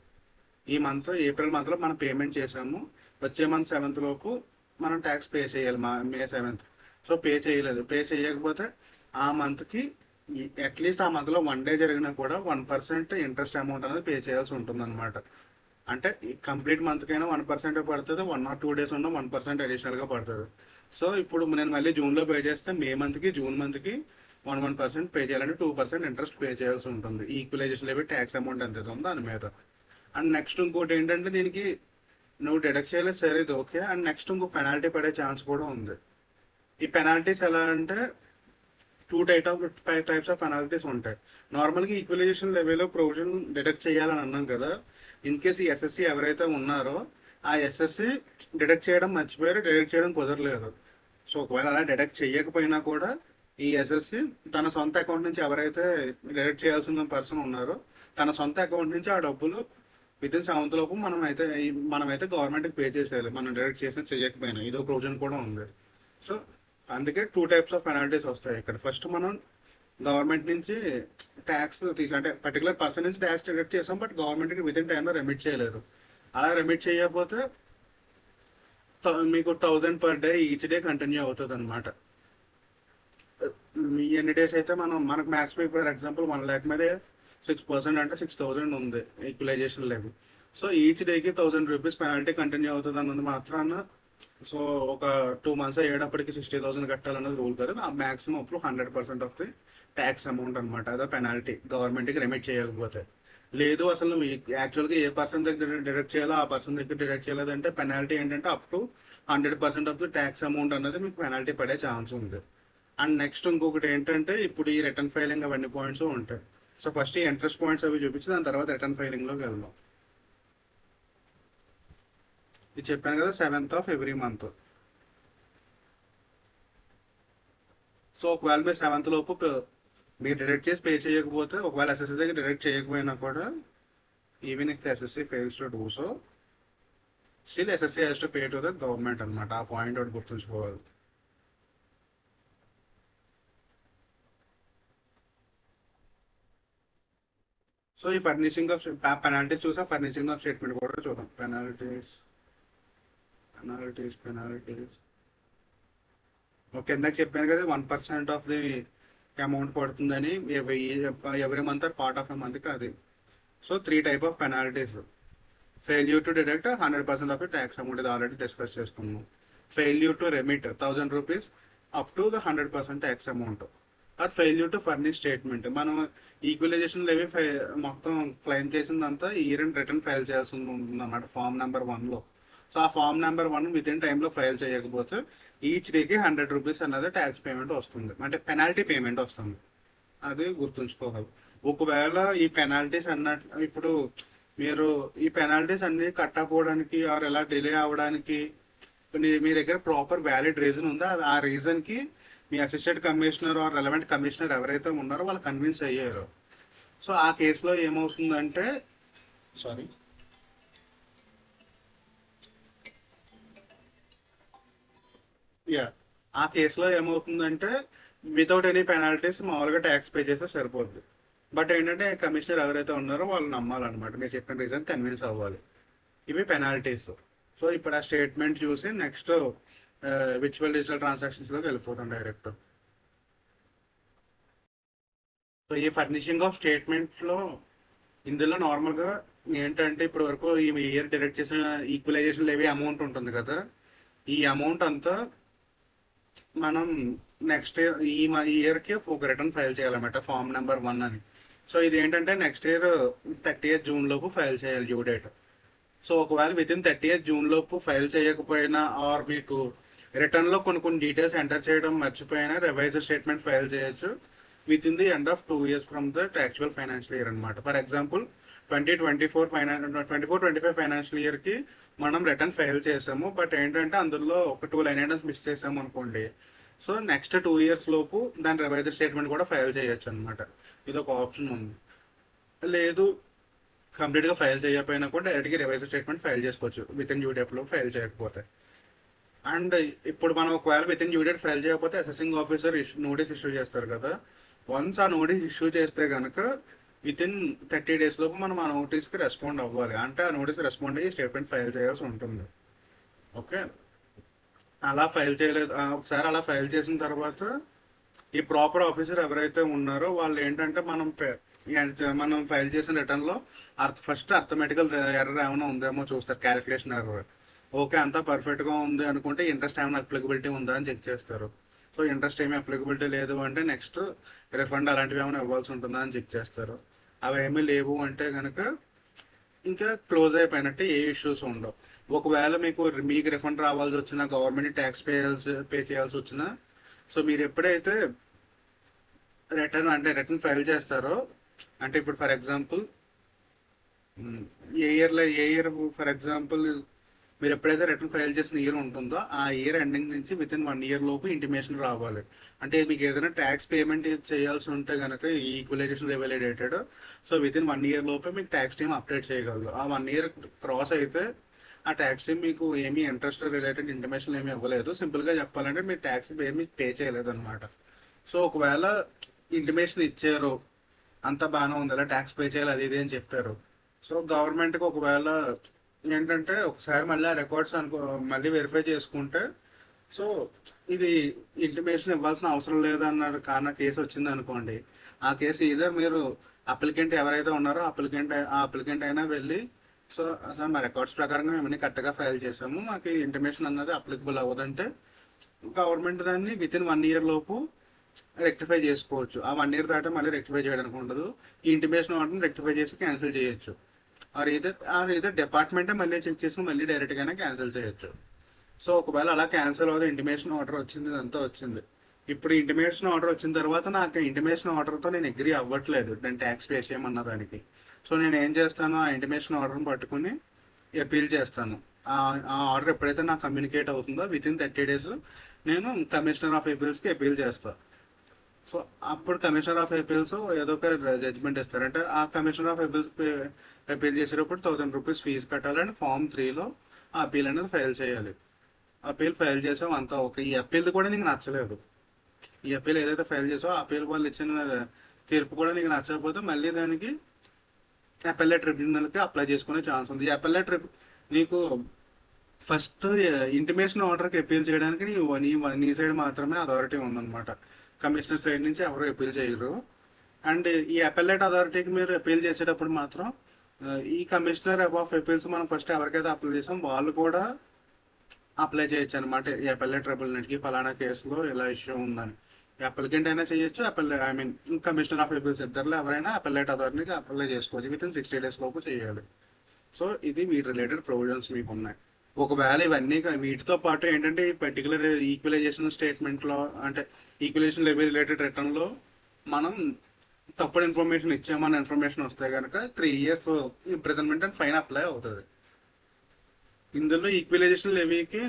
ఈ మంత్ ఏప్రిల్ మంత్లో మనం పేమెంట్ చేసాము, వచ్చే మంత్ 7th లోపు మనం ట్యాక్స్ పే చేయాలి, మే 7th. సో పే చేయలేదు, పే చేయకపోతే ఆ మంత్కి అట్లీస్ట్ ఆ మంత్లో 1 డే జరిగినా కూడా 1% ఇంట్రెస్ట్ అమౌంట్ అనేది పే చేయాల్సి ఉంటుంది అనమాట. అంటే కంప్లీట్ మంత్కైనా 1% పడుతుంది, 1 or 2 days ఉన్న 1% అడిషనల్గా పడుతుంది. సో ఇప్పుడు నేను మళ్ళీ జూన్లో పే చేస్తే మే మంత్కి జూన్ మంత్కి 1% పే చేయాలంటే 2% ఇంట్రెస్ట్ పే చేయాల్సి ఉంటుంది. ఈక్వలైజేషన్ లేవి ట్యాక్స్ అమౌంట్ ఎంత ఉందో దాని మీద. అండ్ నెక్స్ట్ ఇంకోటి ఏంటంటే దీనికి నువ్వు డిడక్ట్ చేయలేదు సరే ఇది ఓకే, అండ్ నెక్స్ట్ ఇంకో పెనాల్టీ పడే ఛాన్స్ కూడా ఉంది. ఈ పెనాల్టీస్ ఎలా అంటే టైప్స్ ఆఫ్ పెనాల్టీస్ ఉంటాయి. నార్మల్గా ఈక్వలైజేషన్ లెవెల్లో ప్రొవిజన్ డిడక్ట్ చేయాలని అన్నాం కదా. ఇన్ కేస్ ఈ ఎస్ఎస్సి ఎవరైతే ఉన్నారో ఆ ఎస్ఎస్సి డిడక్ట్ చేయడం మర్చిపోయారు, డిడక్ట్ చేయడం కుదరలేదు. సో ఒకవేళ అలా డిడక్ట్ చేయకపోయినా కూడా ఈ ఎస్ఎస్సి తన సొంత అకౌంట్ నుంచి ఎవరైతే డిడక్ట్ చేయాల్సిన పర్సన్ ఉన్నారో తన సొంత అకౌంట్ నుంచి ఆ డబ్బులు వితిన్ 7th లోపు మనమైతే గవర్నమెంట్కి పే చేసేయాలి, మనం డిడక్ట్ చేసినా చేయకపోయినా. ఇదో ప్రొవిజన్ కూడా ఉంది. సో అందుకే 2 types ఆఫ్ పెనాల్టీస్ వస్తాయి ఇక్కడ. ఫస్ట్ మనం గవర్నమెంట్ నుంచి ట్యాక్స్ అంటే పర్టికులర్ పర్సన్ నుంచి ట్యాక్స్ డిడక్ట్ చేసాం, బట్ గవర్నమెంట్కి వితిన్ టైంలో రెమిట్ చేయలేదు. అలా రెమిట్ చేయకపోతే మీకు 1000 per day each day continue అవుతుంది అనమాట. ఎన్ని డేస్ అయితే మనకు max pay for example 1 lakh మీద 6% అంటే 6000 ఉంది ఈక్వలైజేషన్ లెవీ. సో ఈచ్ డేకి 1000 రూపీస్ పెనాల్టీ కంటిన్యూ అవుతుంది అన్నది మాత్రాన. సో ఒక 2 months అయ్యేటప్పటికి 60,000 కట్టాలన్నది రూల్ కదా. ఆ మాక్సిమం అప్పుడు 100% ఆఫ్ ది ట్యాక్స్ అమౌంట్ అనమాట. అదే పెనాల్టీ గవర్నమెంట్కి రెమిట్ చేయకపోతే. లేదు అసలు నువ్వు యాక్చువల్గా ఏ పర్సన్ దగ్గర డిడక్ట్ చేయాలో ఆ పర్సన్ దగ్గర డిడక్ట్ చేయలేదంటే పెనాల్టీ ఏంటంటే up to 100% of the tax amount అనేది మీకు పెనాల్టీ పడే ఛాన్స్ ఉంది. అండ్ నెక్స్ట్ ఇంకొకటి ఏంటంటే ఇప్పుడు ఈ రిటర్న్ ఫైలింగ్ అవన్నీ పాయింట్స్ ఉంటాయి. సో ఫస్ట్ ఈ ఇంట్రెస్ట్ పాయింట్స్ అవి చూపించి దాని తర్వాత రిటర్న్ ఫైలింగ్లోకి వెళ్దాం. ఇది చెప్పాను కదా 7th of every month. So ఒకవేళ మీరు 7th లోపు మీరు డిడక్ట్ చేసి పే చేయకపోతే, ఒకవేళ ఎస్ఎస్సి దగ్గర డిడక్ట్ చేయకపోయినా కూడా even if the SSC fails to do so still SSC has to pay to the government అనమాట. ఆ పాయింట్ ఒకటి గుర్తుంచుకోవాలి. సో ఈ ఫర్నిషింగ్ ఆఫ్ పెనాల్టీస్ చూసా, ఫర్నిషింగ్ ఆఫ్ స్టేట్మెంట్ కూడా చూద్దాం. Penalties okay. ఇందాక చెప్పాను కదా 1% ఆఫ్ ది అమౌంట్ పడుతుందని every month or part of a మంత్కి అది. So 3 types of penalties. Failure to deduct 100% of the tax amount, ఇది ఆల్రెడీ డిస్కస్ చేసుకున్నాం. Failure to remit 1000 rupees up to the 100% tax amount. Or failure to furnish statement, మనం equalization levy మొత్తం claim చేసిందంతా year and return file చేయాల్సి ఉంటుంది అన్నమాట form number 1లో. So ఆ form number 1 within టైంలో ఫైల్ చేయకపోతే ఈచ్ డేకి 100 రూపీస్ అన్నది ట్యాక్స్ పేమెంట్ వస్తుంది, అంటే పెనాల్టీ పేమెంట్ వస్తుంది. అది గుర్తుంచుకోవాలి. ఒకవేళ ఈ పెనాల్టీస్ ఇప్పుడు మీరు ఈ పెనాల్టీస్ అన్ని కట్టకపోవడానికి ఆర్ ఎలా డిలే అవ్వడానికి మీ దగ్గర ప్రాపర్ వ్యాలిడ్ రీజన్ ఉందా, ఆ రీజన్కి మీ assistant commissioner or relevant commissioner ఎవరైతే ఉన్నారో వాళ్ళు కన్విన్స్ అయ్యారు. సో ఆ కేసులో ఏమవుతుందంటే సారీ ఆ కేసులో ఏమవుతుందంటే వితౌట్ ఎనీ పెనాల్టీస్ మామూలుగా ట్యాక్స్ పే చేస్తే సరిపోద్ది. బట్ ఏంటంటే కమిషనర్ ఎవరైతే ఉన్నారో వాళ్ళు నమ్మాలన్నమాట, మీరు చెప్పిన రీజన్ కన్విన్స్ అవ్వాలి. ఇవి పెనాల్టీస్. సో ఇప్పుడు ఆ స్టేట్మెంట్ చూసి నెక్స్ట్ విర్చువల్ డిజిటల్ ట్రాన్సాక్షన్స్లోకి వెళ్ళిపోతాం డైరెక్ట్. సో ఈ ఫర్నిషింగ్ ఆఫ్ స్టేట్మెంట్లో ఇందులో నార్మల్గా ఏంటంటే ఇప్పటి వరకు ఈ ఇయర్ డిడక్ట్ చేసిన ఈక్వలైజేషన్ లేవే అమౌంట్ ఉంటుంది కదా, ఈ అమౌంట్ అంతా మనం నెక్స్ట్ ఇయర్కి ఒక రిటర్న్ ఫైల్ చేయాలన్నమాట ఫామ్ నెంబర్ 1 అని. సో ఇది ఏంటంటే నెక్స్ట్ ఇయర్ 30th June లోపు ఫైల్ చేయాలి డ్యూ డేట్. సో ఒకవేళ వితిన్ 30th June లోపు ఫైల్ చేయకపోయినా ఆర్ మీకు రిటర్న్లో కొన్ని డీటెయిల్స్ ఎంటర్ చేయడం మర్చిపోయినా రివైజ్డ్ స్టేట్మెంట్ ఫైల్ చేయొచ్చు with in the end of 2 years from the actual financial year అనమాట. ఫర్ ఎగ్జాంపుల్ 2024-25 ఫైనాన్షియల్ ఇయర్కి మనం రిటర్న్ ఫైల్ చేసాము, బట్ ఏంటంటే అందులో ఒక 2 line items మిస్ చేసాము అనుకోండి. సో నెక్స్ట్ 2 years లోపు దాని రివైజ్డ్ స్టేట్మెంట్ కూడా ఫైల్ చేయొచ్చు అనమాట. ఇది ఒక ఆప్షన్ ఉంది. లేదు కంప్లీట్గా ఫైల్ చేయకపోయినా కూడా డైరెక్ట్గా రివైజ్డ్ స్టేట్మెంట్ ఫైల్ చేసుకోవచ్చు విత్ ఇన్ డ్యూ డేట్ లో ఫైల్ చేయకపోతే. అండ్ ఇప్పుడు మనం ఒకవేళ with in due date file చేయకపోతే అసెసింగ్ ఆఫీసర్ నోటీస్ ఇష్యూ చేస్తారు కదా. వన్స్ ఆ నోటీస్ ఇష్యూ చేస్తే కనుక విత్ ఇన్ 30 days లోపు మనం ఆ నోటీస్కి రెస్పాండ్ అవ్వాలి. అంటే ఆ నోటీస్ రెస్పాండ్ అయ్యి స్టేట్మెంట్ ఫైల్ చేయాల్సి ఉంటుంది. ఓకే, అలా ఫైల్ చేయలేదు ఒకసారి అలా ఫైల్ చేసిన తర్వాత ఈ ప్రాపర్ ఆఫీసర్ ఎవరైతే ఉన్నారో వాళ్ళు ఏంటంటే మనం ఫైల్ చేసిన రిటర్న్లో ఫస్ట్ అర్థమెటికల్ ఎర్రర్ ఏమైనా ఉందేమో చూస్తారు, క్యాలిక్యులేషన్ ఎర్రర్. ఓకే, అంతా పర్ఫెక్ట్గా ఉంది అనుకుంటే ఇంట్రెస్ట్ ఏమైనా అప్లికబిలిటీ ఉందా అని చెక్ చేస్తారు. సో ఇంట్రెస్ట్ ఏమీ అప్లికబిలిటీ లేదు అంటే నెక్స్ట్ రిఫండ్ అలాంటివి ఏమైనా ఇవ్వాల్సి ఉంటుందా అని చెక్ చేస్తారు. అవి ఏమీ లేవు అంటే కనుక ఇంకా క్లోజ్ అయిపోయినట్టే, ఏ ఇష్యూస్ ఉండవు. ఒకవేళ మీకు రిఫండ్ రావాల్సి వచ్చినా, గవర్నమెంట్ ట్యాక్స్ పే చేయాల్సి వచ్చినా, సో మీరు ఎప్పుడైతే రిటర్న్ ఫైల్ చేస్తారో, అంటే ఇప్పుడు for example a year for example మీరు ఎప్పుడైతే రిటర్న్ ఫైల్ చేసిన ఇయర్ ఉంటుందో ఆ ఇయర్ ఎండింగ్ నుంచి విత్ ఇన్ 1 year లోపు ఇంటిమేషన్ రావాలి. అంటే మీకు ఏదైనా ట్యాక్స్ పేమెంట్ చేయాల్సి ఉంటే కనుక ఈక్వలైజేషన్ రివైలేటెడ్, సో విత్ ఇన్ 1 year లోపే మీకు ట్యాక్స్ టీమ్ అప్డేట్ చేయగలరు. ఆ 1 year క్రాస్ అయితే ఆ ట్యాక్స్ టీమ్ మీకు ఏమీ ఇంట్రెస్ట్ రిలేటెడ్ ఇంటిమేషన్ ఏమీ ఇవ్వలేదు. సింపుల్గా చెప్పాలంటే మీరు ట్యాక్స్ ఏమీ పే చేయలేదు అనమాట. సో ఒకవేళ ఇంటిమేషన్ ఇచ్చారు, అంతా బాగానే ఉంది, అలా ట్యాక్స్ పే చేయాలి అది ఇది అని చెప్పారు. సో గవర్నమెంట్కి ఒకవేళ ఏంటంటే ఒకసారి మళ్ళీ ఆ రికార్డ్స్ మళ్ళీ వెరిఫై చేసుకుంటే, సో ఇది ఇంటిమేషన్ ఇవ్వాల్సిన అవసరం లేదన్నారు కానీ కేసు వచ్చింది అనుకోండి, ఆ కేసు ఇదర్ మీరు అప్లికెంట్ ఎవరైతే ఉన్నారో అప్లికెంట్ అయినా వెళ్ళి, సో అసలు మా రికార్డ్స్ ప్రకారంగా మేము కరెక్ట్గా ఫైల్ చేసాము, మాకు ఇంటిమేషన్ అన్నది అప్లికబుల్ అవ్వదంటే గవర్నమెంట్ దాన్ని విత్ ఇన్ 1 year లోపు రెక్టిఫై చేసుకోవచ్చు. ఆ 1 year దాటే మళ్ళీ రెక్టిఫై చేయడానికి ఉండదు. ఈ ఇంటిమేషన్ ఆర్డర్ని రెక్టిఫై చేసి క్యాన్సిల్ చేయొచ్చు. ఆర్ ఇదర్ డిపార్ట్మెంటే మళ్ళీ చెక్ చేసి మళ్ళీ డైరెక్ట్గానే క్యాన్సిల్ చేయొచ్చు. సో ఒకవేళ అలా క్యాన్సిల్ అవుతుంది, ఇంటిమేషన్ ఆర్డర్ వచ్చింది, ఇదంతా వచ్చింది. ఇప్పుడు ఇంటిమేషన్ ఆర్డర్ వచ్చిన తర్వాత నాకు ఇంటిమేషన్ ఆర్డర్తో నేను అగ్రీ అవ్వట్లేదు నేను ట్యాక్స్ పే చేయమన్న దానికి. సో నేను ఏం చేస్తాను, ఆ ఇంటిమేషన్ ఆర్డర్ని పట్టుకుని అపీల్ చేస్తాను. ఆ ఆర్డర్ ఎప్పుడైతే నాకు కమ్యూనికేట్ అవుతుందో విత్ ఇన్ 30 days నేను కమిషనర్ ఆఫ్ అపీల్స్కి అపీల్ చేస్తాను. సో అప్పుడు కమిషనర్ ఆఫ్ అపీల్స్ ఏదో ఒక జడ్జ్మెంట్ ఇస్తారు. అంటే ఆ కమిషనర్ ఆఫ్ అపీల్స్ అపీల్ చేసేటప్పుడు 1000 రూపీస్ ఫీజు కట్టాలని Form 3లో ఆ అపీల్ అనేది ఫైల్ చేయాలి. అపీల్ ఫైల్ చేసాం అంతా ఓకే. ఈ అపీల్ కూడా నీకు నచ్చలేదు, ఈ అపీల్ ఏదైతే ఫైల్ చేసావో ఆ అపీల్ వాళ్ళు ఇచ్చిన తీర్పు కూడా నీకు నచ్చకపోతే మళ్ళీ దానికి అపెల్లెట్ ట్రిబ్యునల్కి అప్లై చేసుకునే ఛాన్స్ ఉంది. ఈ అపెల్లెట్ నీకు ఫస్ట్ ఇంటిమేషన్ ఆర్డర్కి అపీల్ చేయడానికి నీ సైడ్ మాత్రమే అథారిటీ ఉందన్నమాట. కమిషనర్ సైడ్ నుంచి ఎవరు అపీల్ చేయరు. అండ్ ఈ అపెల్లెట్ అథారిటీకి మీరు అపీల్ చేసేటప్పుడు మాత్రం ఈ కమిషనర్ ఆఫ్ అపీల్స్ మనం ఫస్ట్ ఎవరికైతే అప్లై చేసాం వాళ్ళు కూడా అప్లై చేయొచ్చు అనమాట. ఈ అపెల్లెట్ ట్రిబ్యునల్కి ఫలానా కేసులో ఇలా ఇష్యూ ఉందని అప్లికెంట్ అయినా చేయొచ్చు, కమిషనర్ ఆఫ్ అపీల్స్ ఇద్దరులో ఎవరైనా అపెల్లెట్ అథారిటీకి అప్లై చేసుకోవచ్చు. విత్ ఇన్ 60 days లోపు చేయాలి. సో ఇది వీటి రిలేటెడ్ ప్రొవిజన్స్ మీకు ఉన్నాయి. ఒకవేళ ఇవన్నీ వీటితో పాటు ఏంటంటే ఈ పర్టికులర్ ఈక్వలైజేషన్ స్టేట్మెంట్లో, అంటే ఈక్వలైజేషన్ లెవెల్ రిలేటెడ్ రిటర్న్లో మనం తప్పుడు ఇన్ఫర్మేషన్ ఇచ్చామన్న ఇన్ఫర్మేషన్ వస్తే కనుక 3 years imprisonment and fine apply అవుతుంది. ఇందులో ఈక్వలైజేషన్ లెవీకి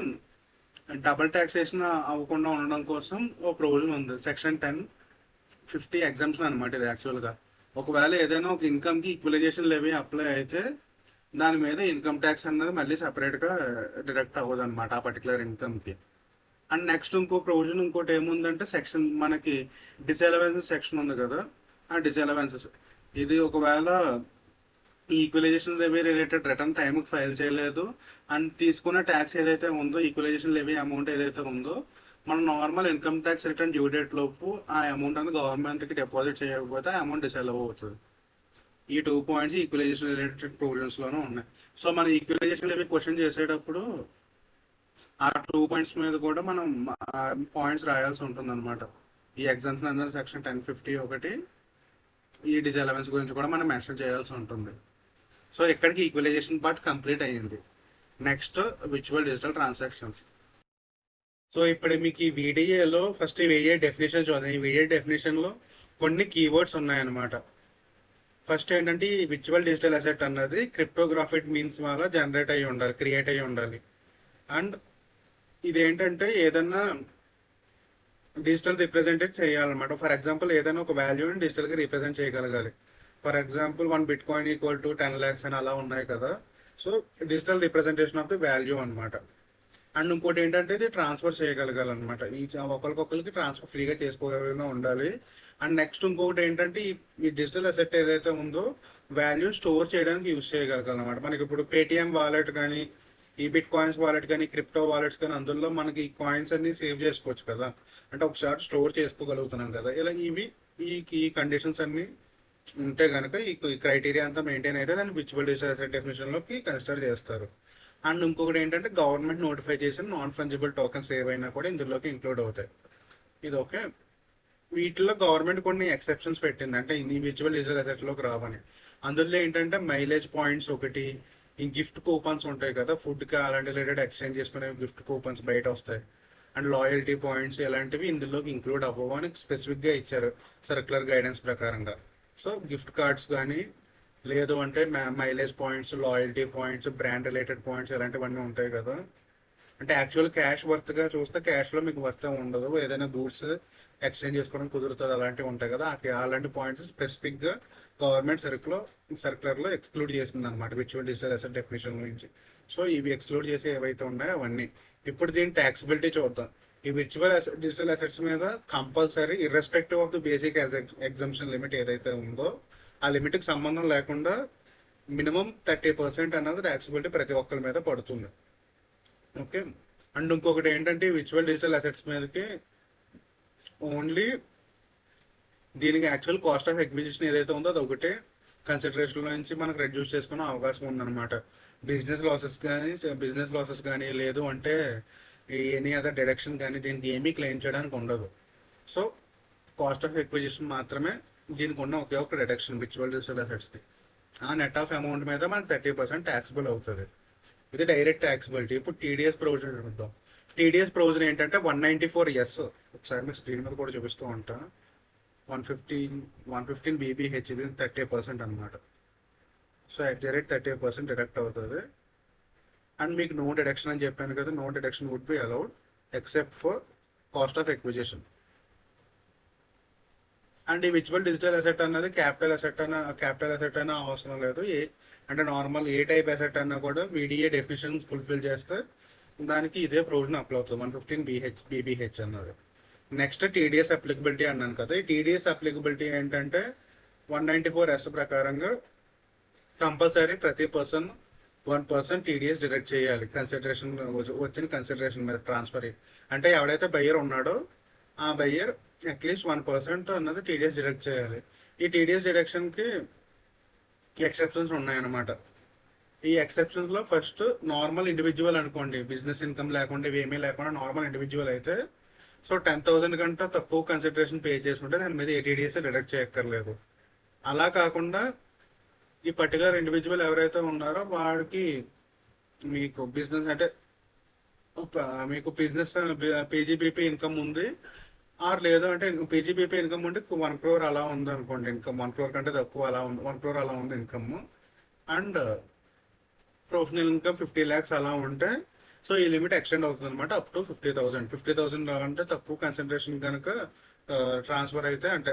డబుల్ ట్యాక్సేషన్ అవ్వకుండా ఉండడం కోసం ఓ ప్రొవిజన్ ఉంది, Section 1050 ఎగ్జామ్షన్ అనమాట ఇది యాక్చువల్గా. ఒకవేళ ఏదైనా ఒక ఇన్కమ్కి ఈక్వలైజేషన్ లెవీ అప్లై అయితే దాని మీద ఇన్కమ్ ట్యాక్స్ అన్నది మళ్ళీ సపరేట్గా డిడక్ట్ అవ్వదు అనమాట ఆ పర్టికులర్ ఇన్కమ్కి. అండ్ నెక్స్ట్ ఇంకో ప్రొవిజన్ ఇంకోటి ఏముందంటే మనకి డిసలవెన్సెస్ సెక్షన్ ఉంది కదా, ఆ డిసలవెన్సెస్ ఇది ఒకవేళ ఈక్వలైజేషన్ లెవీ రిలేటెడ్ రిటర్న్ టైంకి ఫైల్ చేయలేదు అండ్ తీసుకున్న ట్యాక్స్ ఏదైతే ఉందో, ఈక్వలైజేషన్ లెవీ అమౌంట్ ఏదైతే ఉందో, మనం normal income tax return due date లోపు ఆ అమౌంట్ అనేది గవర్నమెంట్కి డిపాజిట్ చేయకపోతే ఆ అమౌంట్ డిసలవ్ అవుతుంది. ఈ 2 points ఈక్వలైజేషన్ రిలేటెడ్ ప్రొవిజన్స్లోనే ఉన్నాయి. సో మనం ఈక్వలైజేషన్ లెవీ క్వశ్చన్ చేసేటప్పుడు ఆ 2 points మీద కూడా మనం పాయింట్స్ రాయాల్సి ఉంటుంది అనమాట. ఈ ఎగ్జామ్స్ అందరూ Section 1050 ఒకటి, ఈ డిసలవెన్స్ గురించి కూడా మనం మెన్షన్ చేయాల్సి ఉంటుంది. సో ఇక్కడికి ఈక్వలైజేషన్ పార్ట్ కంప్లీట్ అయ్యింది. Next virtual digital transactions. So ఇప్పుడు మీకు ఈ వీడియోలో ఫస్ట్ ఈ వీడియో డెఫినేషన్ చూద్దాం. ఈ వీడియో డెఫినేషన్లో కొన్ని కీవర్డ్స్ ఉన్నాయన్నమాట. ఫస్ట్ ఏంటంటే ఈ విర్చువల్ డిజిటల్ అసెట్ అన్నది క్రిప్టోగ్రాఫిక్ మీన్స్ వల్ల జనరేట్ అయ్యి ఉండాలి, క్రియేట్ అయ్యి ఉండాలి. అండ్ ఇదేంటంటే ఏదన్నా డిజిటల్ రిప్రజెంటేట్ చేయాలన్నమాట. ఫర్ ఎగ్జాంపుల్ ఏదైనా ఒక వాల్యూని డిజిటల్గా రిప్రజెంట్ చేయగలగాలి. ఫర్ ఎగ్జాంపుల్ 1 Bitcoin = 10 lakhs అని అలా ఉన్నాయి కదా. So digital representation of the value అనమాట. అండ్ ఇంకోటి ఏంటంటే ఇది ట్రాన్స్ఫర్ చేయగలగాలన్నమాట. ఒకరికొకరికి ట్రాన్స్ఫర్ ఫ్రీగా చేసుకోగలిగా ఉండాలి. అండ్ నెక్స్ట్ ఇంకొకటి ఏంటంటే ఈ డిజిటల్ అసెట్ ఏదైతే ఉందో వాల్యూ స్టోర్ చేయడానికి యూజ్ చేయగలగాలన్నమాట. మనకి ఇప్పుడు పేటిఎం వాలెట్ కానీ, ఈ బిట్ కాయిన్స్ వాలెట్ కానీ, క్రిప్టో వాలెట్స్ కానీ, అందులో మనకి ఈ కాయిన్స్ అన్ని సేవ్ చేసుకోవచ్చు కదా. అంటే ఒకసారి స్టోర్ చేసుకోగలుగుతున్నాం కదా. ఇలా ఈ ఈ కండిషన్స్ అన్ని ఉంటే కనుక ఈ క్రైటీరియా అంతా మెయింటైన్ అయితే దాన్ని విర్చువల్ డిజిటల్ అసెట్ డెఫినేషన్ లోకి కన్సిడర్ చేస్తారు. అండ్ ఇంకొకటి ఏంటంటే గవర్నమెంట్ నోటిఫై చేసిన నాన్ ఫంజిబుల్ టోకెన్స్ ఏవైనా కూడా ఇందులోకి ఇంక్లూడ్ అవుతాయి. ఇది ఓకే. వీటిలో గవర్నమెంట్ కొన్ని ఎక్సెప్షన్స్ పెట్టింది, అంటే ఇండివిజువల్ డిజిటల్ అసెట్స్ లోకి రావని. అందులో ఏంటంటే మైలేజ్ పాయింట్స్ ఒకటి, ఈ గిఫ్ట్ కూపన్స్ ఉంటాయి కదా, ఫుడ్ కి అలాంటి రిలేటెడ్ ఎక్స్చేంజ్ చేసుకునే గిఫ్ట్ కూపన్స్ బయట వస్తాయి. అండ్ లాయల్టీ పాయింట్స్ ఇలాంటివి ఇందులోకి ఇంక్లూడ్ అవ్వవు అని స్పెసిఫిక్ గా ఇచ్చారు సర్క్యులర్ గైడెన్స్ ప్రకారంగా. సో గిఫ్ట్ కార్డ్స్ కానీ, లేదు అంటే mileage points, loyalty points, brand related points ఇలాంటివన్నీ ఉంటాయి కదా. అంటే యాక్చువల్ క్యాష్ వర్త్ గా చూస్తే క్యాష్ లో మీకు వర్త్ ఉండదు, ఏదైనా గూడ్స్ ఎక్స్చేంజ్ చేసుకోవడం కుదురుతుంది అలాంటివి ఉంటాయి కదా. అలాంటి పాయింట్స్ స్పెసిఫిక్ గా గవర్నమెంట్ సర్క్యులర్ లో ఎక్స్క్లూడ్ చేసింది అనమాట విర్చువల్ డిజిటల్ అసెట్ డెఫినేషన్ నుంచి. సో ఇవి ఎక్స్క్లూడ్ చేసి ఏవైతే ఉన్నాయో అవన్నీ. ఇప్పుడు దీని ట్యాక్సిబిలిటీ చూద్దాం. ఈ విర్చువల్ డిజిటల్ అసెట్స్ మీద compulsory irrespective of the basic exemption limit ఏదైతే ఉందో ఆ లిమిట్ కి సంబంధం లేకుండా మినిమం 30% అన్నది ట్యాక్సిబిలిటీ ప్రతి ఒక్కరి మీద పడుతుంది. ఓకే. అండ్ ఇంకొకటి ఏంటంటే విర్చువల్ డిజిటల్ అసెట్స్ మీదకి ఓన్లీ దీనికి యాక్చువల్ కాస్ట్ ఆఫ్ ఎక్విజిషన్ ఏదైతే ఉందో అది ఒకటే కన్సిడరేషన్ నుంచి మనకు రెడ్యూస్ చేసుకునే అవకాశం ఉందన్నమాట. బిజినెస్ లాసెస్ కానీ లేదు అంటే ఎనీ అదర్ డిడక్షన్ కానీ దీనికి ఏమీ క్లెయిమ్ చేయడానికి ఉండదు. సో కాస్ట్ ఆఫ్ ఎక్విజిషన్ మాత్రమే దీనికి ఉన్న ఒకే ఒక డిడక్షన్ విర్చువల్ డిజిటల్ అసెట్స్ కి. ఆ నెట్ ఆఫ్ అమౌంట్ మీద మనకి 30% ట్యాక్సిబుల్ అవుతుంది. ఇది డైరెక్ట్ ట్యాక్సిబిలిటీ. ఇప్పుడు టీడీఎస్ ప్రొవిజన్ చూద్దాం. టీడీఎస్ ప్రొవిజన్ ఏంటంటే 194 ఒకసారి మీకు స్క్రీన్ మీద కూడా చూపిస్తూ ఉంటా. 115 BPH ఇది 30% అనమాట. So at the rate 30% deduct అవుతుంది. అండ్ మీకు నో డిడక్షన్ అని చెప్పాను కదా, no deduction would be allowed except for cost of acquisition. And ఈ విర్చువల్ డిజిటల్ అసెట్ అన్నది క్యాపిటల్ అసెట్ అన్న అవసరం లేదు. అంటే నార్మల్ ఏ టైప్ అసెట్ అన్నా కూడా వీడిఏ డెఫినేషన్ ఫుల్ఫిల్ చేస్తే దానికి ఇదే ప్రొవిజన్ అప్లై అవుతుంది 115 BPH అన్నది. నెక్స్ట్ టీడీఎస్ అప్లికబిలిటీ అన్నాను కదా. ఈ టీడీఎస్ అప్లికబిలిటీ ఏంటంటే 194 ప్రకారంగా కంపల్సరీ ప్రతి పర్సన్ 1% టీడీఎస్ డిడక్ట్ చేయాలి వచ్చిన కన్సిడరేషన్ మీద ట్రాన్స్ఫర్. అంటే ఎవడైతే బయ్యర్ ఉన్నాడో ఆ బయ్యర్ అట్లీస్ట్ 1% అన్నది టీడీఎస్ డిడక్ట్ చేయాలి. ఈ టీడీఎస్ డిడక్షన్ కి ఎక్సెప్షన్స్ ఉన్నాయన్నమాట. ఈ ఎక్సెప్షన్స్ లో ఫస్ట్ నార్మల్ ఇండివిజువల్ అనుకోండి, బిజినెస్ ఇన్కమ్ లేకుండా ఇవేమీ లేకుండా నార్మల్ ఇండివిజువల్ అయితే సో 10,000 కంటే తక్కువ కన్సిడరేషన్ పే చేసుకుంటే దాని మీద టీడీఎస్ డిడక్ట్ చేయక్కర్లేదు. అలా కాకుండా ఈ పర్టికులర్ ఇండివిజువల్ ఎవరైతే ఉన్నారో వాడికి మీకు బిజినెస్ అంటే మీకు బిజినెస్ పీజీబీపీ ఇన్కమ్ ఉంది, ఆర్ లేదు అంటే పీజీబీపీ ఇన్కమ్ ఉంటే 1 crore అలా ఉంది అనుకోండి, ఇన్కమ్ 1 crore కంటే తక్కువ అలా ఉంది, 1 crore అలా ఉంది income. And professional income 50 lakhs అలా ఉంటే సో ఈ లిమిట్ ఎక్స్టెండ్ అవుతుంది అనమాట అప్ టు 50,000 అంటే తక్కువ కన్సన్ట్రేషన్ కనుక ట్రాన్స్ఫర్ అయితే, అంటే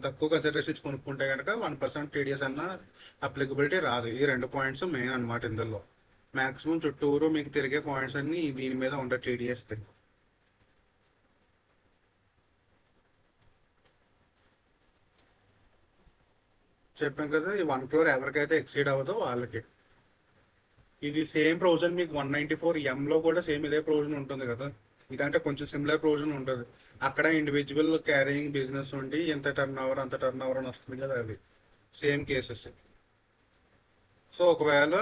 తక్కువ కన్సన్ట్రేషన్ ఇచ్చి కొనుక్కుంటే కనుక 1% టీడీఎస్ అన్న అప్లికబిలిటీ రాదు. ఈ 2 పాయింట్స్ మెయిన్ అనమాట ఇందులో. మాక్సిమం చుట్టూరు మీకు తిరిగే పాయింట్స్ అన్ని దీని మీద ఉంటాయి టీడీఎస్. చెప్పాం కదా, ఈ 1 crore ఎవరికైతే ఎక్సీడ్ అవ్వదో వాళ్ళకి. ఇది సేమ్ ప్రొవిజన్ మీకు 194 లో కూడా సేమ్ ఇదే ప్రొవిజన్ ఉంటుంది కదా. ఇదంటే కొంచెం సిమిలర్ ప్రొవిజన్ ఉంటుంది. అక్కడ ఇండివిజువల్ క్యారింగ్ బిజినెస్ ఉండి ఎంత టర్న్ ఓవర్ అంత టర్న్ ఓవర్ అని వస్తుంది కదా, అది సేమ్ కేసెస్. సో ఒకవేళ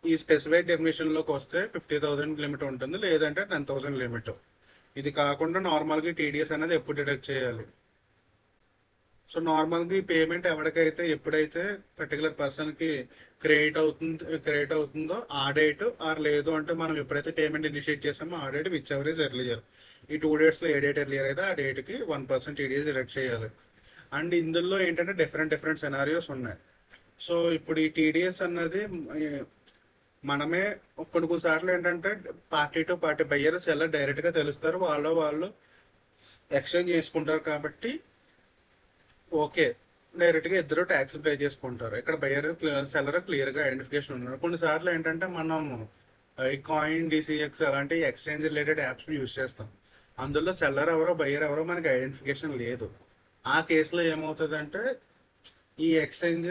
ఈ స్పెసిఫైడ్ డెఫినేషన్ లోకి వస్తే 50,000 లిమిట్ ఉంటుంది, లేదంటే 10,000 లిమిట్. ఇది కాకుండా నార్మల్గా టీడీఎస్ అనేది ఎప్పుడు డిడక్ట్ చేయాలి. సో నార్మల్గా ఈ పేమెంట్ ఎవరికైతే ఎప్పుడైతే పర్టికులర్ పర్సన్ కి క్రెడిట్ అవుతుందో ఆ డేట్, ఆర్ లేదు అంటే మనం ఎప్పుడైతే పేమెంట్ ఇనిషియేట్ చేసామో ఆ date which ever is earlier. ఈ 2 days లో ఏ డేట్ ఎర్లియర్ అయితే ఆ డేట్ కి 1% టీడీఎస్ డిడక్ట్ చేయాలి. అండ్ ఇందులో ఏంటంటే డిఫరెంట్ సెనారియోస్ ఉన్నాయి. సో ఇప్పుడు ఈ టీడీఎస్ అన్నది మనమే కొన్ని సార్లు ఏంటంటే party to party buyer seller direct గా తెలుస్తారు, వాళ్ళు ఎక్స్చేంజ్ చేసుకుంటారు కాబట్టి ఓకే డైరెక్ట్ గా ఇద్దరు ట్యాక్స్ పే చేసుకుంటారు. ఇక్కడ బయ్యర్ సెల్లర్ క్లియర్ గా ఐడెంటిఫికేషన్ ఉన్నారు. కొన్నిసార్లు ఏంటంటే మనం కాయిన్ డిసిఎక్స్ అలాంటి ఎక్స్చేంజ్ రిలేటెడ్ యాప్స్ యూజ్ చేస్తాం. అందులో సెల్లర్ ఎవరో బయ్యర్ ఎవరో మనకి ఐడెంటిఫికేషన్ లేదు. ఆ కేసులో ఏమవుతుందంటే ఈ ఎక్స్చేంజ్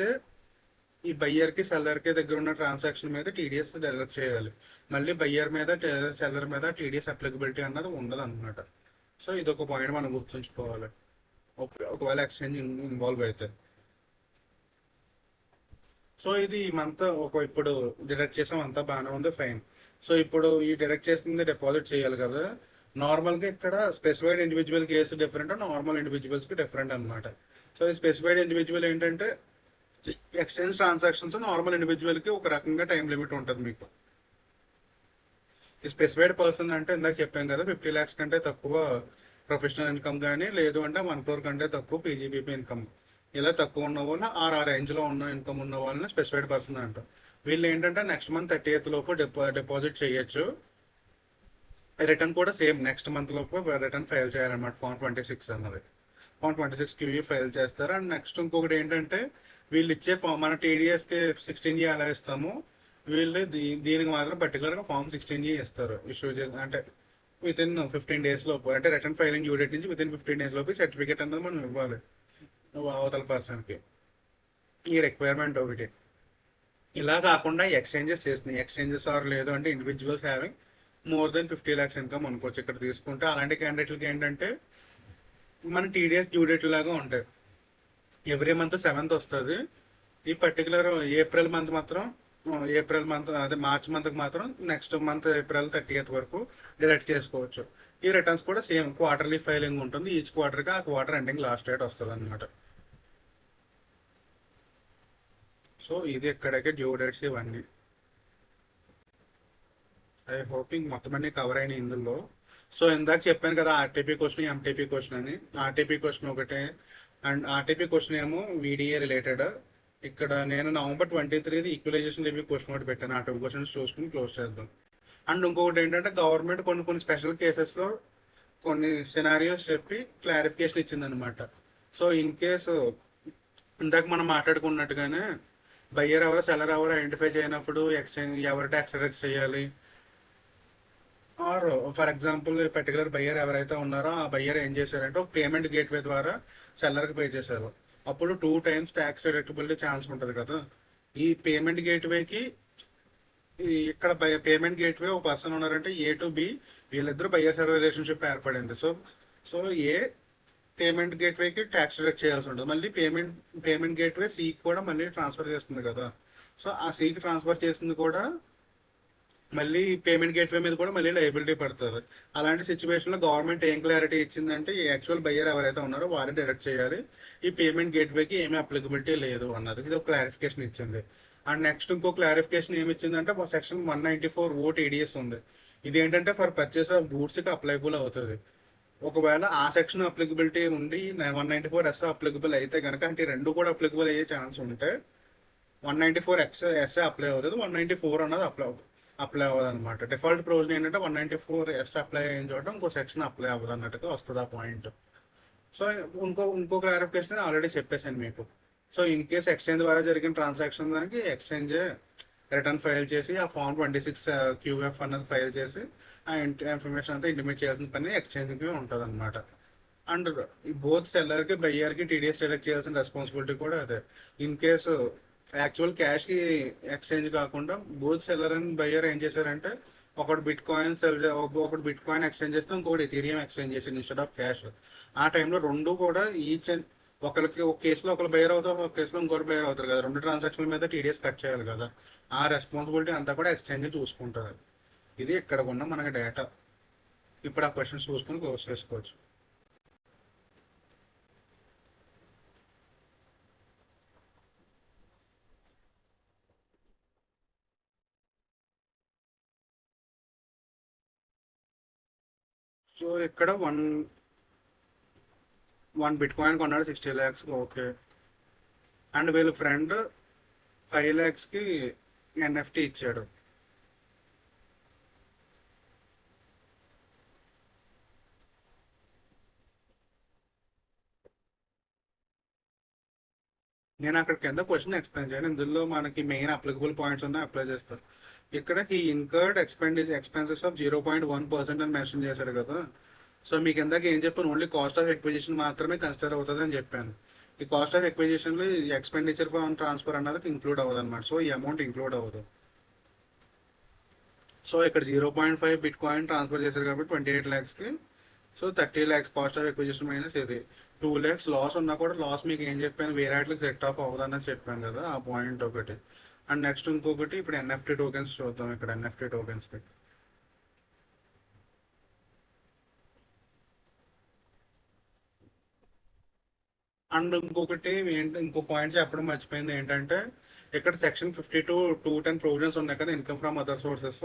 ఈ బయ్యర్ కి సెల్లర్ కి దగ్గర ఉన్న ట్రాన్సాక్షన్ మీద టీడీఎస్ డెలివర్ చేయాలి. మళ్ళీ బయ్యర్ మీద సెల్లర్ మీద టీడీఎస్ అప్లికబిలిటీ అన్నది ఉండదు అనమాట. సో ఇది ఒక పాయింట్ మనం గుర్తుంచుకోవాలి ఒకవేళ ఎక్స్చేంజ్ ఇన్వాల్వ్ అయితే. సో ఇది ఈ మంత్ ఇప్పుడు డిడక్ట్ చేసాం, అంతా బాగానే ఉంది, ఫైన్. సో ఇప్పుడు ఈ డిడక్ట్ చేసింది డిపాజిట్ చేయాలి కదా. నార్మల్గా ఇక్కడ specified individual case different, normal ఇండివిజువల్స్కి డిఫరెంట్ అనమాట. సో ఈ స్పెసిఫైడ్ ఇండివిజువల్ ఏంటంటే ఎక్స్చేంజ్ ట్రాన్సాక్షన్స్ నార్మల్ ఇండివిజువల్కి ఒక రకంగా టైం లిమిట్ ఉంటుంది మీకు. ఈ స్పెసిఫైడ్ పర్సన్ అంటే ఇందాక చెప్పాను కదా, 50 lakhs కంటే తక్కువ ప్రొఫెషనల్ ఇన్కమ్ కానీ, లేదు అంటే 1 crore కంటే తక్కువ పీజీబీపీ ఇన్కమ్, ఇలా తక్కువ ఉన్న వాళ్ళు ఆ రేంజ్లో ఉన్న ఇన్కమ్ ఉన్న వాళ్ళని స్పెసిఫైడ్ పర్సన్ అంటారు. వీళ్ళు ఏంటంటే నెక్స్ట్ మంత్ 30th లోపు డిపాజిట్ చేయొచ్చు. రిటర్న్ కూడా సేమ్ నెక్స్ట్ మంత్ లోపు రిటర్న్ ఫైల్ చేయాలన్నమాట. Form 26 అన్నది Form 26 క్యూఈ ఫైల్ చేస్తారు. అండ్ నెక్స్ట్ ఇంకొకటి ఏంటంటే వీళ్ళు ఇచ్చే మన టీడీఎస్కి 16G ఎలా ఇస్తాము, వీళ్ళు దీనికి మాత్రం పర్టికులర్గా Form 16G ఇస్తారు ఇష్యూ చేసి. అంటే వితిన్ 15 days లోపు, అంటే రిటర్న్ ఫైలింగ్ డ్యూ డేట్ నుంచి వితిన్ 15 days లోపు సర్టిఫికేట్ అనేది మనం ఇవ్వాలి అవతల పర్సన్కి. ఈ రిక్వైర్మెంట్ ఒకటి. ఇలా కాకుండా ఎక్స్చేంజెస్ చేస్తున్నాయి. ఎక్స్చేంజెస్ ఆర్ లేదు అంటే individuals having more than 50 lakhs income అనుకోవచ్చు ఇక్కడ తీసుకుంటే. అలాంటి క్యాండిడేట్లకి ఏంటంటే మన టీడీఎస్ డ్యూ డేట్ లాగా ఉంటాయి. ఎవ్రీ మంత్ 7th వస్తుంది. ఈ పర్టికులర్ ఏప్రిల్ మంత్ అదే మార్చ్ మంత్కి మాత్రం నెక్స్ట్ మంత్ ఏప్రిల్ 30th వరకు డిడక్ట్ చేసుకోవచ్చు. ఈ రిటర్న్స్ కూడా సేమ్ క్వార్టర్లీ ఫైలింగ్ ఉంటుంది. ఈచ్ క్వార్టర్కి ఆ క్వార్టర్ ఎండింగ్ లాస్ట్ డేట్ వస్తుంది అనమాట. సో ఇది ఎక్కడికే డ్యూ డేట్స్ ఇవన్నీ. ఐ హోపింగ్ మొత్తం అన్ని కవర్ అయినాయి ఇందులో. సో ఇందాక చెప్పాను కదా ఆర్టీపీ క్వశ్చన్, ఎంటీపీ క్వశ్చన్ అని. ఆర్టీపీ క్వశ్చన్ ఒకటే, అండ్ ఆర్టీపీ క్వశ్చన్ ఏమో వీడిఏ రిలేటెడ్. ఇక్కడ నేను November 23 ఈక్వలైజేషన్ రివ్యూ క్వశ్చన్ ఒకటి పెట్టాను. ఆ 2 క్వశ్చన్స్ చూసుకుని క్లోజ్ చేద్దాం. అండ్ ఇంకొకటి ఏంటంటే గవర్నమెంట్ కొన్ని స్పెషల్ కేసెస్లో కొన్ని సినారియోస్ చెప్పి క్లారిఫికేషన్ ఇచ్చిందనమాట. సో ఇన్ కేసు ఇందాక మనం మాట్లాడుకున్నట్టుగానే బయ్యర్ ఎవరో సెల్లర్ ఎవరో ఐడెంటిఫై చేయనప్పుడు ఎక్స్చేంజ్ ఎవరు ట్యాక్స్ రిడక్ట్ చేయాలి, or for example particular buyer ఎవరైతే ఉన్నారో ఆ బయ్యర్ ఏం చేశారంటే ఒక పేమెంట్ గేట్వే ద్వారా సెల్లర్కి పే చేశారు. అప్పుడు 2 times ట్యాక్స్ డిడక్టబిలిటీ ఛాన్స్ ఉంటుంది కదా. ఈ పేమెంట్ గేట్వేకి ఇక్కడ పేమెంట్ గేట్వే ఒక పర్సన్ ఉన్నారంటే ఏ టు బి, వీళ్ళిద్దరూ బయ్యర్ సెల్లర్ రిలేషన్షిప్ ఏర్పడింది. సో ఏ పేమెంట్ గేట్వేకి ట్యాక్స్ డిడక్ట్ చేయాల్సి ఉంటుంది. మళ్ళీ పేమెంట్ గేట్వే సీకి కూడా మళ్ళీ ట్రాన్స్ఫర్ చేస్తుంది కదా. సో ఆ సీకి ట్రాన్స్ఫర్ చేసింది కూడా మళ్ళీ పేమెంట్ గేట్వే మీద కూడా మళ్ళీ లయబిలిటీ పడుతుంది. అలాంటి సిచ్యువేషన్లో గవర్నమెంట్ ఏం క్లారిటీ ఇచ్చిందంటే ఈ యాక్చువల్ బయ్యర్ ఎవరైతే ఉన్నారో వారే డిడక్ట్ చేయాలి, ఈ పేమెంట్ గేట్వేకి ఏమీ అప్లికబిలిటీ లేదు అన్నది ఇది ఒక క్లారిఫికేషన్ ఇచ్చింది. అండ్ నెక్స్ట్ ఇంకో క్లారిఫికేషన్ ఏమి ఇచ్చిందంటే సెక్షన్ 194 TDS ఉంది. ఇది ఏంటంటే ఫర్ పర్చేస్ ఆఫ్ గూడ్స్కి అప్లైబుల్ అవుతుంది. ఒకవేళ ఆ సెక్షన్ అప్లికబిలిటీ ఉండి 194 అప్లికబుల్ అయితే కనుక, అంటే రెండు కూడా అప్లికబుల్ అయ్యే ఛాన్స్ ఉంటే 194 అప్లై అవుతుంది, 194 అన్నది అప్లై అవ్వదు అనమాట. డిఫాల్ట్ ప్రొవిజన్ ఏంటంటే 194 అప్లై అయిన చోట ఇంకో సెక్షన్ అప్లై అవ్వదు అన్నట్టుగా వస్తుంది ఆ పాయింట్. సో ఇంకో క్లారిఫికేషన్ ఆల్రెడీ చెప్పేసాను మీకు. సో ఇన్ కేస్ ఎక్స్చేంజ్ ద్వారా జరిగిన ట్రాన్సాక్షన్ దానికి ఎక్స్చేంజ్ రిటర్న్ ఫైల్ చేసి ఆ Form 26 QF అన్నది ఫైల్ చేసి ఆ ఇన్ఫర్మేషన్ అంతా ఇంటిమేట్ చేయాల్సిన పని ఎక్స్చేంజ్కి ఉంటుంది అనమాట. అండ్ బోత్ సెల్లర్కి బయ్యర్కి టీడీఎస్ డిడక్ట్ చేయాల్సిన రెస్పాన్సిబిలిటీ కూడా అదే. ఇన్ కేసు యాక్చువల్ క్యాష్కి ఎక్స్చేంజ్ కాకుండా బోత్ సెల్లర్ అండ్ బయ్యర్ ఏం చేశారంటే ఒకటి బిట్ కాయిన్ ఎక్స్చేంజ్ చేస్తే ఇంకొకటి ఎథీరియం ఎక్స్చేంజ్ చేసి ఇన్స్టెడ్ ఆఫ్ క్యాష్. ఆ టైంలో రెండు కూడా ఈచ్ అండ్ ఒకరికి ఒక కేసులో ఒకరు బయర్ అవుతారు, ఒక కేసులో ఇంకోటి బయర్ అవుతారు కదా. 2 ట్రాన్సాక్షన్ల మీద టీడీఎస్ కట్ చేయాలి కదా. ఆ రెస్పాన్సిబిలిటీ అంతా కూడా ఎక్స్చేంజ్ చూసుకుంటారు. ఇది ఇక్కడ ఉన్న మనకి డేటా. ఇప్పుడు ఆ క్వశ్చన్స్ చూసుకుని క్లోజ్ చేసుకోవచ్చు. సో ఇక్కడ వన్ బిట్ కాయిన్ కొన్నాడు 60 lakhs, ఓకే. అండ్ వీళ్ళ ఫ్రెండ్ 5 lakhsకి ఎన్ఎఫ్టీ ఇచ్చాడు. నేను అక్కడ కింద క్వశ్చన్ ఎక్స్ప్లెయిన్ చేయను, ఇందులో మనకి మెయిన్ అప్లికబుల్ పాయింట్స్ ఉన్నాయి, అప్లై చేస్తారు. ఇక్కడ ఈ ఇన్కర్డ్ ఎక్స్పెన్సెస్ ఆఫ్ 0.1% అని మెన్షన్ చేశారు కదా. సో మీకు ఇందాక ఏం చెప్పాను, ఓన్లీ కాస్ట్ ఆఫ్ ఎక్విజిషన్ మాత్రమే కన్సిడర్ అవుతుంది అని చెప్పాను. ఈ కాస్ట్ ఆఫ్ ఎక్విజిషన్ లో ఎక్స్పెండిచర్ ఫర్ ట్రాన్స్ఫర్ అన్నది ఇంక్లూడ్ అవ్వదు అనమాట. సో ఈ అమౌంట్ ఇంక్లూడ్ అవ్వదు. సో ఇక్కడ 0.5 బిట్ కాయిన్ ట్రాన్స్ఫర్ చేశారు కాబట్టి 28 lakhs కి. So 30 lakhs cost of acquisition minus ఇది 2 lakhs లాస్ ఉన్నా కూడా లాస్ మీకు ఏం చెప్పాను, వేరే వాటికి సెట్ ఆఫ్ అవ్వదని చెప్పాను కదా, ఆ పాయింట్ ఒకటి. అండ్ నెక్స్ట్ ఇంకొకటి ఇప్పుడు ఎన్ఎఫ్టీ టోకెన్స్ చూద్దాం. ఇక్కడ ఎన్ఎఫ్టీ టోకెన్స్ అండ్ ఇంకొకటి ఇంకో పాయింట్ చెప్పడం మర్చిపోయింది ఏంటంటే, ఇక్కడ సెక్షన్ 52(2)(10) ప్రొవిజన్స్ ఉన్నాయి కదా, income from other sources.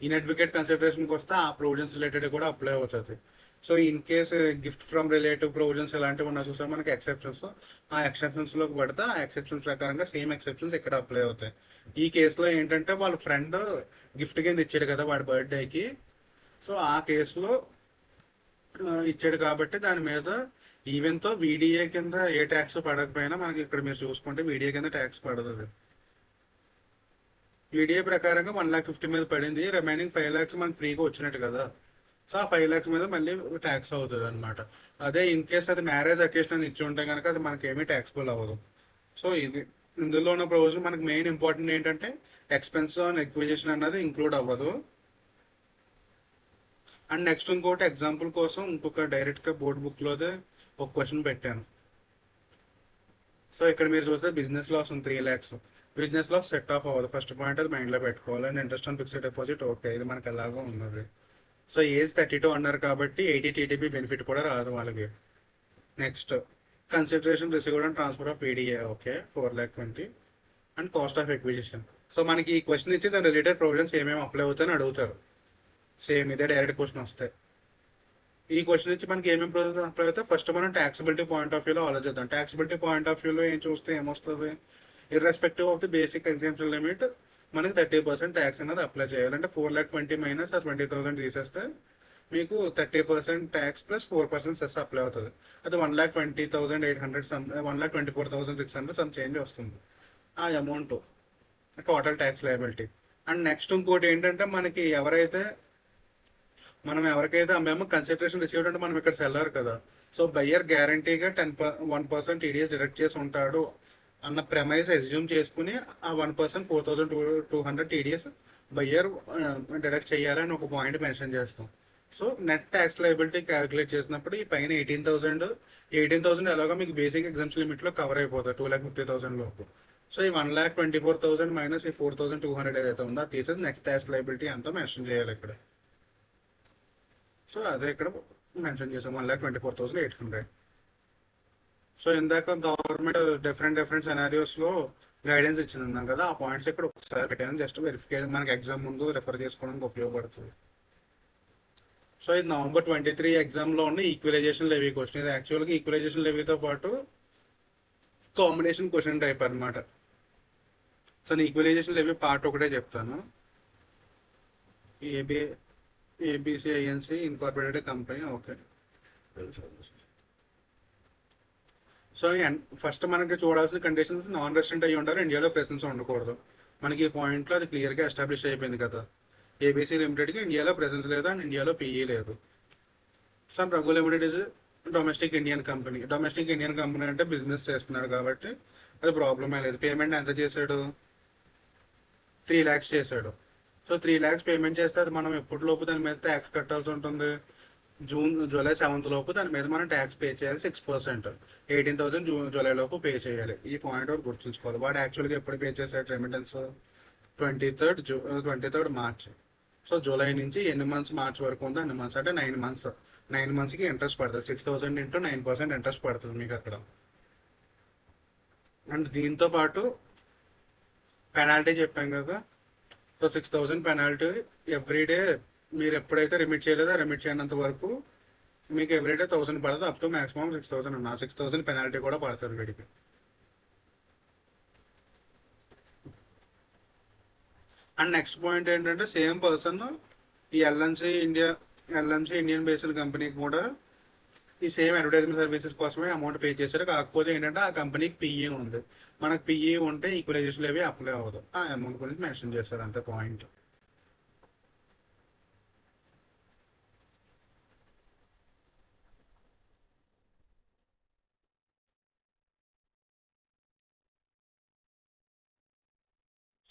Inadequate కన్సిడరేషన్కి వస్తే ఆ ప్రొవిజన్స్ రిలేటెడ్ కూడా అప్లై అవుతుంది. So in case gift from relative provisions ఇలాంటివి ఉన్నా చూసాం మనకి ఎక్సెప్షన్స్, ఆ ఎక్సెప్షన్స్ లోకి పడితే ఆ ఎక్సెప్షన్స్ ప్రకారంగా సేమ్ ఎక్సెప్షన్స్ ఇక్కడ అప్లై అవుతాయి. ఈ కేసులో ఏంటంటే వాళ్ళ ఫ్రెండ్ గిఫ్ట్ కింద ఇచ్చాడు కదా వాడి బర్త్డేకి. సో ఆ కేసులో ఇచ్చాడు కాబట్టి దాని మీద ఈవెన్ తో వీడిఏ కింద ఏ ట్యాక్స్ పడకపోయినా మనకి ఇక్కడ మీరు చూసుకుంటే వీడిఏ కింద ట్యాక్స్ పడుతుంది. వీడిఏ ప్రకారంగా 1,50,000 మీద పడింది, రిమైనింగ్ 5 lakhs మనకి ఫ్రీగా వచ్చినట్టు కదా. సో ఆ 5 lakhs మీద మళ్ళీ ట్యాక్స్ అవుతుంది అనమాట. అదే ఇన్ కేస్ అది మ్యారేజ్ అకేషన్ ఇచ్చి ఉంటే కనుక అది మనకి ఏమీ ట్యాక్స్బుల్ అవ్వదు. సో ఇది ఇందులో ఉన్న ప్రొవిజన్ మనకి మెయిన్ ఇంపార్టెంట్ ఏంటంటే ఎక్స్పెన్స్ ఆన్ ఎక్విజిషన్ అన్నది ఇంక్లూడ్ అవ్వదు. అండ్ నెక్స్ట్ ఇంకోటి ఎగ్జాంపుల్ కోసం ఇంకొక డైరెక్ట్ గా బోర్డ్ బుక్ లోదే ఒక క్వశ్చన్ పెట్టాను. సో ఇక్కడ మీరు చూస్తే బిజినెస్ లాస్ ఉంది 3 lakhs. Business loss set off అవ్వదు, ఫస్ట్ పాయింట్ అది మైండ్ లో పెట్టుకోవాలి. And interest on fixed deposit okay, ఇది మనకి ఎలాగో ఉన్నది. సో ఏజ్ 32 అన్నారు కాబట్టి 80 టీడీపీ బెనిఫిట్ కూడా రాదు వాళ్ళకి. Next consideration received and transfer of PDA okay 4,20,000. And cost of acquisition. So మనకి ఈ క్వశ్చన్ ఇచ్చి దాని రిలేటెడ్ ప్రొవిజన్స్ ఏమేమి అప్లై అవుతాయని అడుగుతారు. సేమ్ ఇదే డైరెక్ట్ క్వశ్చన్ వస్తాయి. ఈ క్వశ్చన్ నుంచి మనకి ఏమేమి ప్రొవిజన్స్ అప్లై అవుతాయి, ఫస్ట్ మనం ట్యాక్సిబిలిటీ పాయింట్ ఆఫ్ వ్యూలో ఆలోచిద్దాం. ట్యాక్సిబిలిటీ పాయింట్ ఆఫ్ వ్యూలో ఏం చూస్తే ఏమొస్తుంది, irrespective of the basic exemption limit మనకి 30% ట్యాక్స్ అనేది అప్లై చేయాలి. అంటే 4,20,000 మైనస్ ఆ 20,000 తీసేస్తే మీకు 30% ట్యాక్స్ ప్లస్ 4% సెస్ అప్లై అవుతుంది. అది 1,20,800 1,24,600 సమ్ చేంజ్ వస్తుంది ఆ amount total tax liability. And next ఇంకోటి ఏంటంటే మనకి మనం ఎవరికైతే అమ్మేమో కన్సిడరేషన్ రిసీవ్డ్ అంటే మనం ఇక్కడ సెల్లర్ కదా. సో బయ్యర్ గ్యారంటీగా 1% టీడీఎస్ డిడక్ట్ చేసి ఉంటాడు అన్న ప్రెమైజ్ ఎస్యూమ్ చేసుకుని ఆ 1% 4,200 టీడీఎస్ బయ్యర్ డిడక్ట్ చేయాలని ఒక పాయింట్ మెన్షన్ చేస్తాం. So net tax liability calculate చేసినప్పుడు ఈ పైన 18,000 ఎలాగో మీకు బేసిక్ ఎగ్జామ్స్ లిమిట్ లో కవర్ అయిపోతుంది 2,50,000 లోపు. సో ఈ 1,24,000 మైనస్ ఈ 4,200 ఏదైతే ఉందో అది తీసేసి నెట్ ట్యాక్స్ లయబిలిటీ అంతా మెన్షన్ చేయాలి ఇక్కడ. సో అదే ఇక్కడ మెన్షన్ చేసాం 1,24,800. సో ఇందాక గవర్నమెంట్ డిఫరెంట్ సినారియోస్ లో గైడెన్స్ ఇచ్చింది కదా, ఆ పాయింట్స్ ఇక్కడ ఒకసారి పెట్టాను జస్ట్ వెరిఫికేషన్, మనకి ఎగ్జామ్ ముందు రెఫర్ చేసుకోవడానికి ఉపయోగపడుతుంది. సో ఇది November 23 ఎగ్జామ్ లో ఉన్న ఈక్వలైజేషన్ లెవీ క్వశ్చన్. ఇది యాక్చువల్గా ఈక్వలైజేషన్ లెవీతో పాటు కాంబినేషన్ క్వశ్చన్ టైప్ అనమాట. సో నేను ఈక్వలైజేషన్ లెవీ పార్ట్ ఒకటే చెప్తాను. ABC INC incorporated company okay. So first మనకి చూడాల్సిన కండిషన్స్ నాన్ రెసిడెంట్ అయ్యి ఉండాలి, ఇండియాలో ప్రెసెన్స్ ఉండకూడదు. మనకి ఈ పాయింట్లో అది క్లియర్గా ఎస్టాబ్లిష్ అయిపోయింది కదా. ఏబీసీ లిమిటెడ్కి ఇండియాలో ప్రెసెన్స్ లేదు అండ్ ఇండియాలో పిఈ లేదు. So Raghu limited is domestic Indian company. Domestic Indian company అంటే బిజినెస్ చేస్తున్నాడు కాబట్టి అది ప్రాబ్లమే లేదు. పేమెంట్ ఎంత చేశాడు, 3 lakhs చేశాడు. సో 3 lakhs పేమెంట్ చేస్తే అది మనం ఎప్పటిలోపు దాని మీద ట్యాక్స్ కట్టాల్సి ఉంటుంది, జూలై 7th లోపు దాని మీద మనం ట్యాక్స్ పే చేయాలి 6%. 18,000 జూలై లోపు పే చేయాలి. ఈ పాయింట్ ఒకటి గుర్తుంచుకోవాలి. వాడు యాక్చువల్గా ఎప్పుడు పే చేశాడు remittance, 23rd March. So July నుంచి ఎన్ని మంత్స్ మార్చ్ వరకు ఉందో అన్ని మంత్స్ అంటే 9 months. 9 monthsకి ఇంట్రెస్ట్ పడుతుంది, 6,000 ఇంటూ 9% ఇంట్రెస్ట్ పడుతుంది మీకు అక్కడ. అండ్ దీంతో పాటు పెనాల్టీ చెప్పాం కదా. సో 6,000 పెనాల్టీ ఎవ్రీడే మీరు ఎప్పుడైతే రిమిట్ చేయలేదో రిమిట్ చేయనంత వరకు మీకు ఎవ్రీడే 1,000 పడుతుంది, అప్ టు మాక్సిమం 6,000 ఉన్న 6,000 పెనాల్టీ కూడా పడుతుంది వీడికి. అండ్ నెక్స్ట్ పాయింట్ ఏంటంటే ఈ ఎల్ఎన్సీ ఇండియన్ బేస్డ్ కంపెనీకి కూడా ఈ సేమ్ అడ్వర్టైజ్మెంట్ సర్వీసెస్ కోసమే అమౌంట్ పే చేశారు. కాకపోతే ఏంటంటే ఆ కంపెనీకి పిఈ ఉంది, మనకు పిఈ ఉంటే ఈక్వలైజేషన్ అవి అప్లై అవ్వదు. ఆ అమౌంట్ గురించి మెన్షన్ చేశారు, అంతే పాయింట్.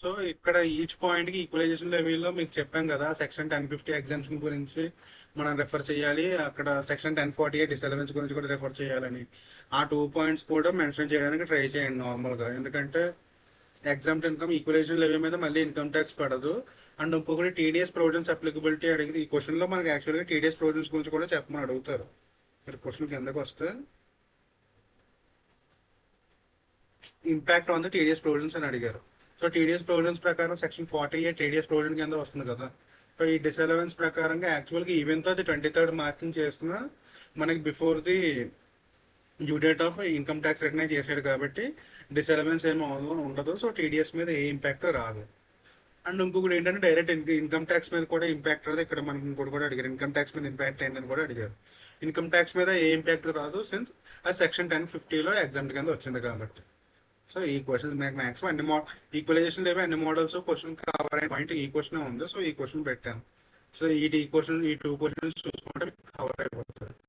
సో ఇక్కడ ఈచ్ పాయింట్ కి ఈక్వలైజేషన్ లెవెల్లో మీకు చెప్పాం కదా, సెక్షన్ 1050 ఎగ్జామ్షన్ గురించి మనం రెఫర్ చేయాలి, అక్కడ సెక్షన్ 1048 డిసలవెన్స్ గురించి కూడా రెఫర్ చేయాలని. ఆ 2 పాయింట్స్ కూడా మెన్షన్ చేయడానికి ట్రై చేయండి నార్మల్గా, ఎందుకంటే ఎగ్జామ్ ఇన్కమ్ ఈక్వలైజేషన్ లెవెల్ మీద మళ్ళీ ఇన్కమ్ ట్యాక్స్ పడదు. అండ్ ఇంకొకటి టీడీఎస్ ప్రొవిజన్స్ అప్లికబిలిటీ అడిగి ఈ క్వశ్చన్ లో మనకి యాక్చువల్గా టీడీఎస్ ప్రొవిజన్స్ గురించి కూడా చెప్పమని అడుగుతారు. మీరు క్వశ్చన్ కిందకు వస్తే impact on the TDS provisions అని అడిగారు. సో టీడీఎస్ ప్రొవిజన్స్ ప్రకారం సెక్షన్ 48 టీడీఎస్ ప్రొవిజన్ కింద వస్తుంది కదా. సో ఈ డిసలవెన్స్ ప్రకారంగా యాక్చువల్గా ఈవెన్ తో అది 23rd మార్చ్ చేస్తున్నా మనకి before the due date of income tax return చేశాడు కాబట్టి డిసలవెన్స్ ఏమీ ఉండదు. సో టీడీఎస్ మీద ఏ ఇంపాక్ట్ రాదు. అండ్ ఇంకొకటి ఏంటంటే డైరెక్ట్ ఇన్కమ్ ట్యాక్స్ మీద కూడా ఇంపాక్ట్ రాదు. ఇక్కడ మనకి ఇంకోటి కూడా అడిగారు, ఇన్కమ్ ట్యాక్స్ మీద ఇంపాక్ట్ ఏంటని కూడా అడిగారు. ఇన్కమ్ ట్యాక్స్ మీద ఏ ఇంపాక్ట్ రాదు, సిన్స్ అది సెక్షన్ 1050లో ఎగ్జామ్ కింద వచ్చింది కాబట్టి. సో ఈ క్వశ్చన్ నాకు మాక్సిమం అన్ని ఈక్వలైజేషన్ లేవే అన్ని మోడల్స్ క్వశ్చన్ కవర్ అయిన పాయింట్ ఈ క్వశ్చన్ ఉంది. సో ఈ క్వశ్చన్ పెట్టాను. సో ఈ క్వశ్చన్ ఈ 2 క్వశ్చన్స్ చూసుకుంటే కవర్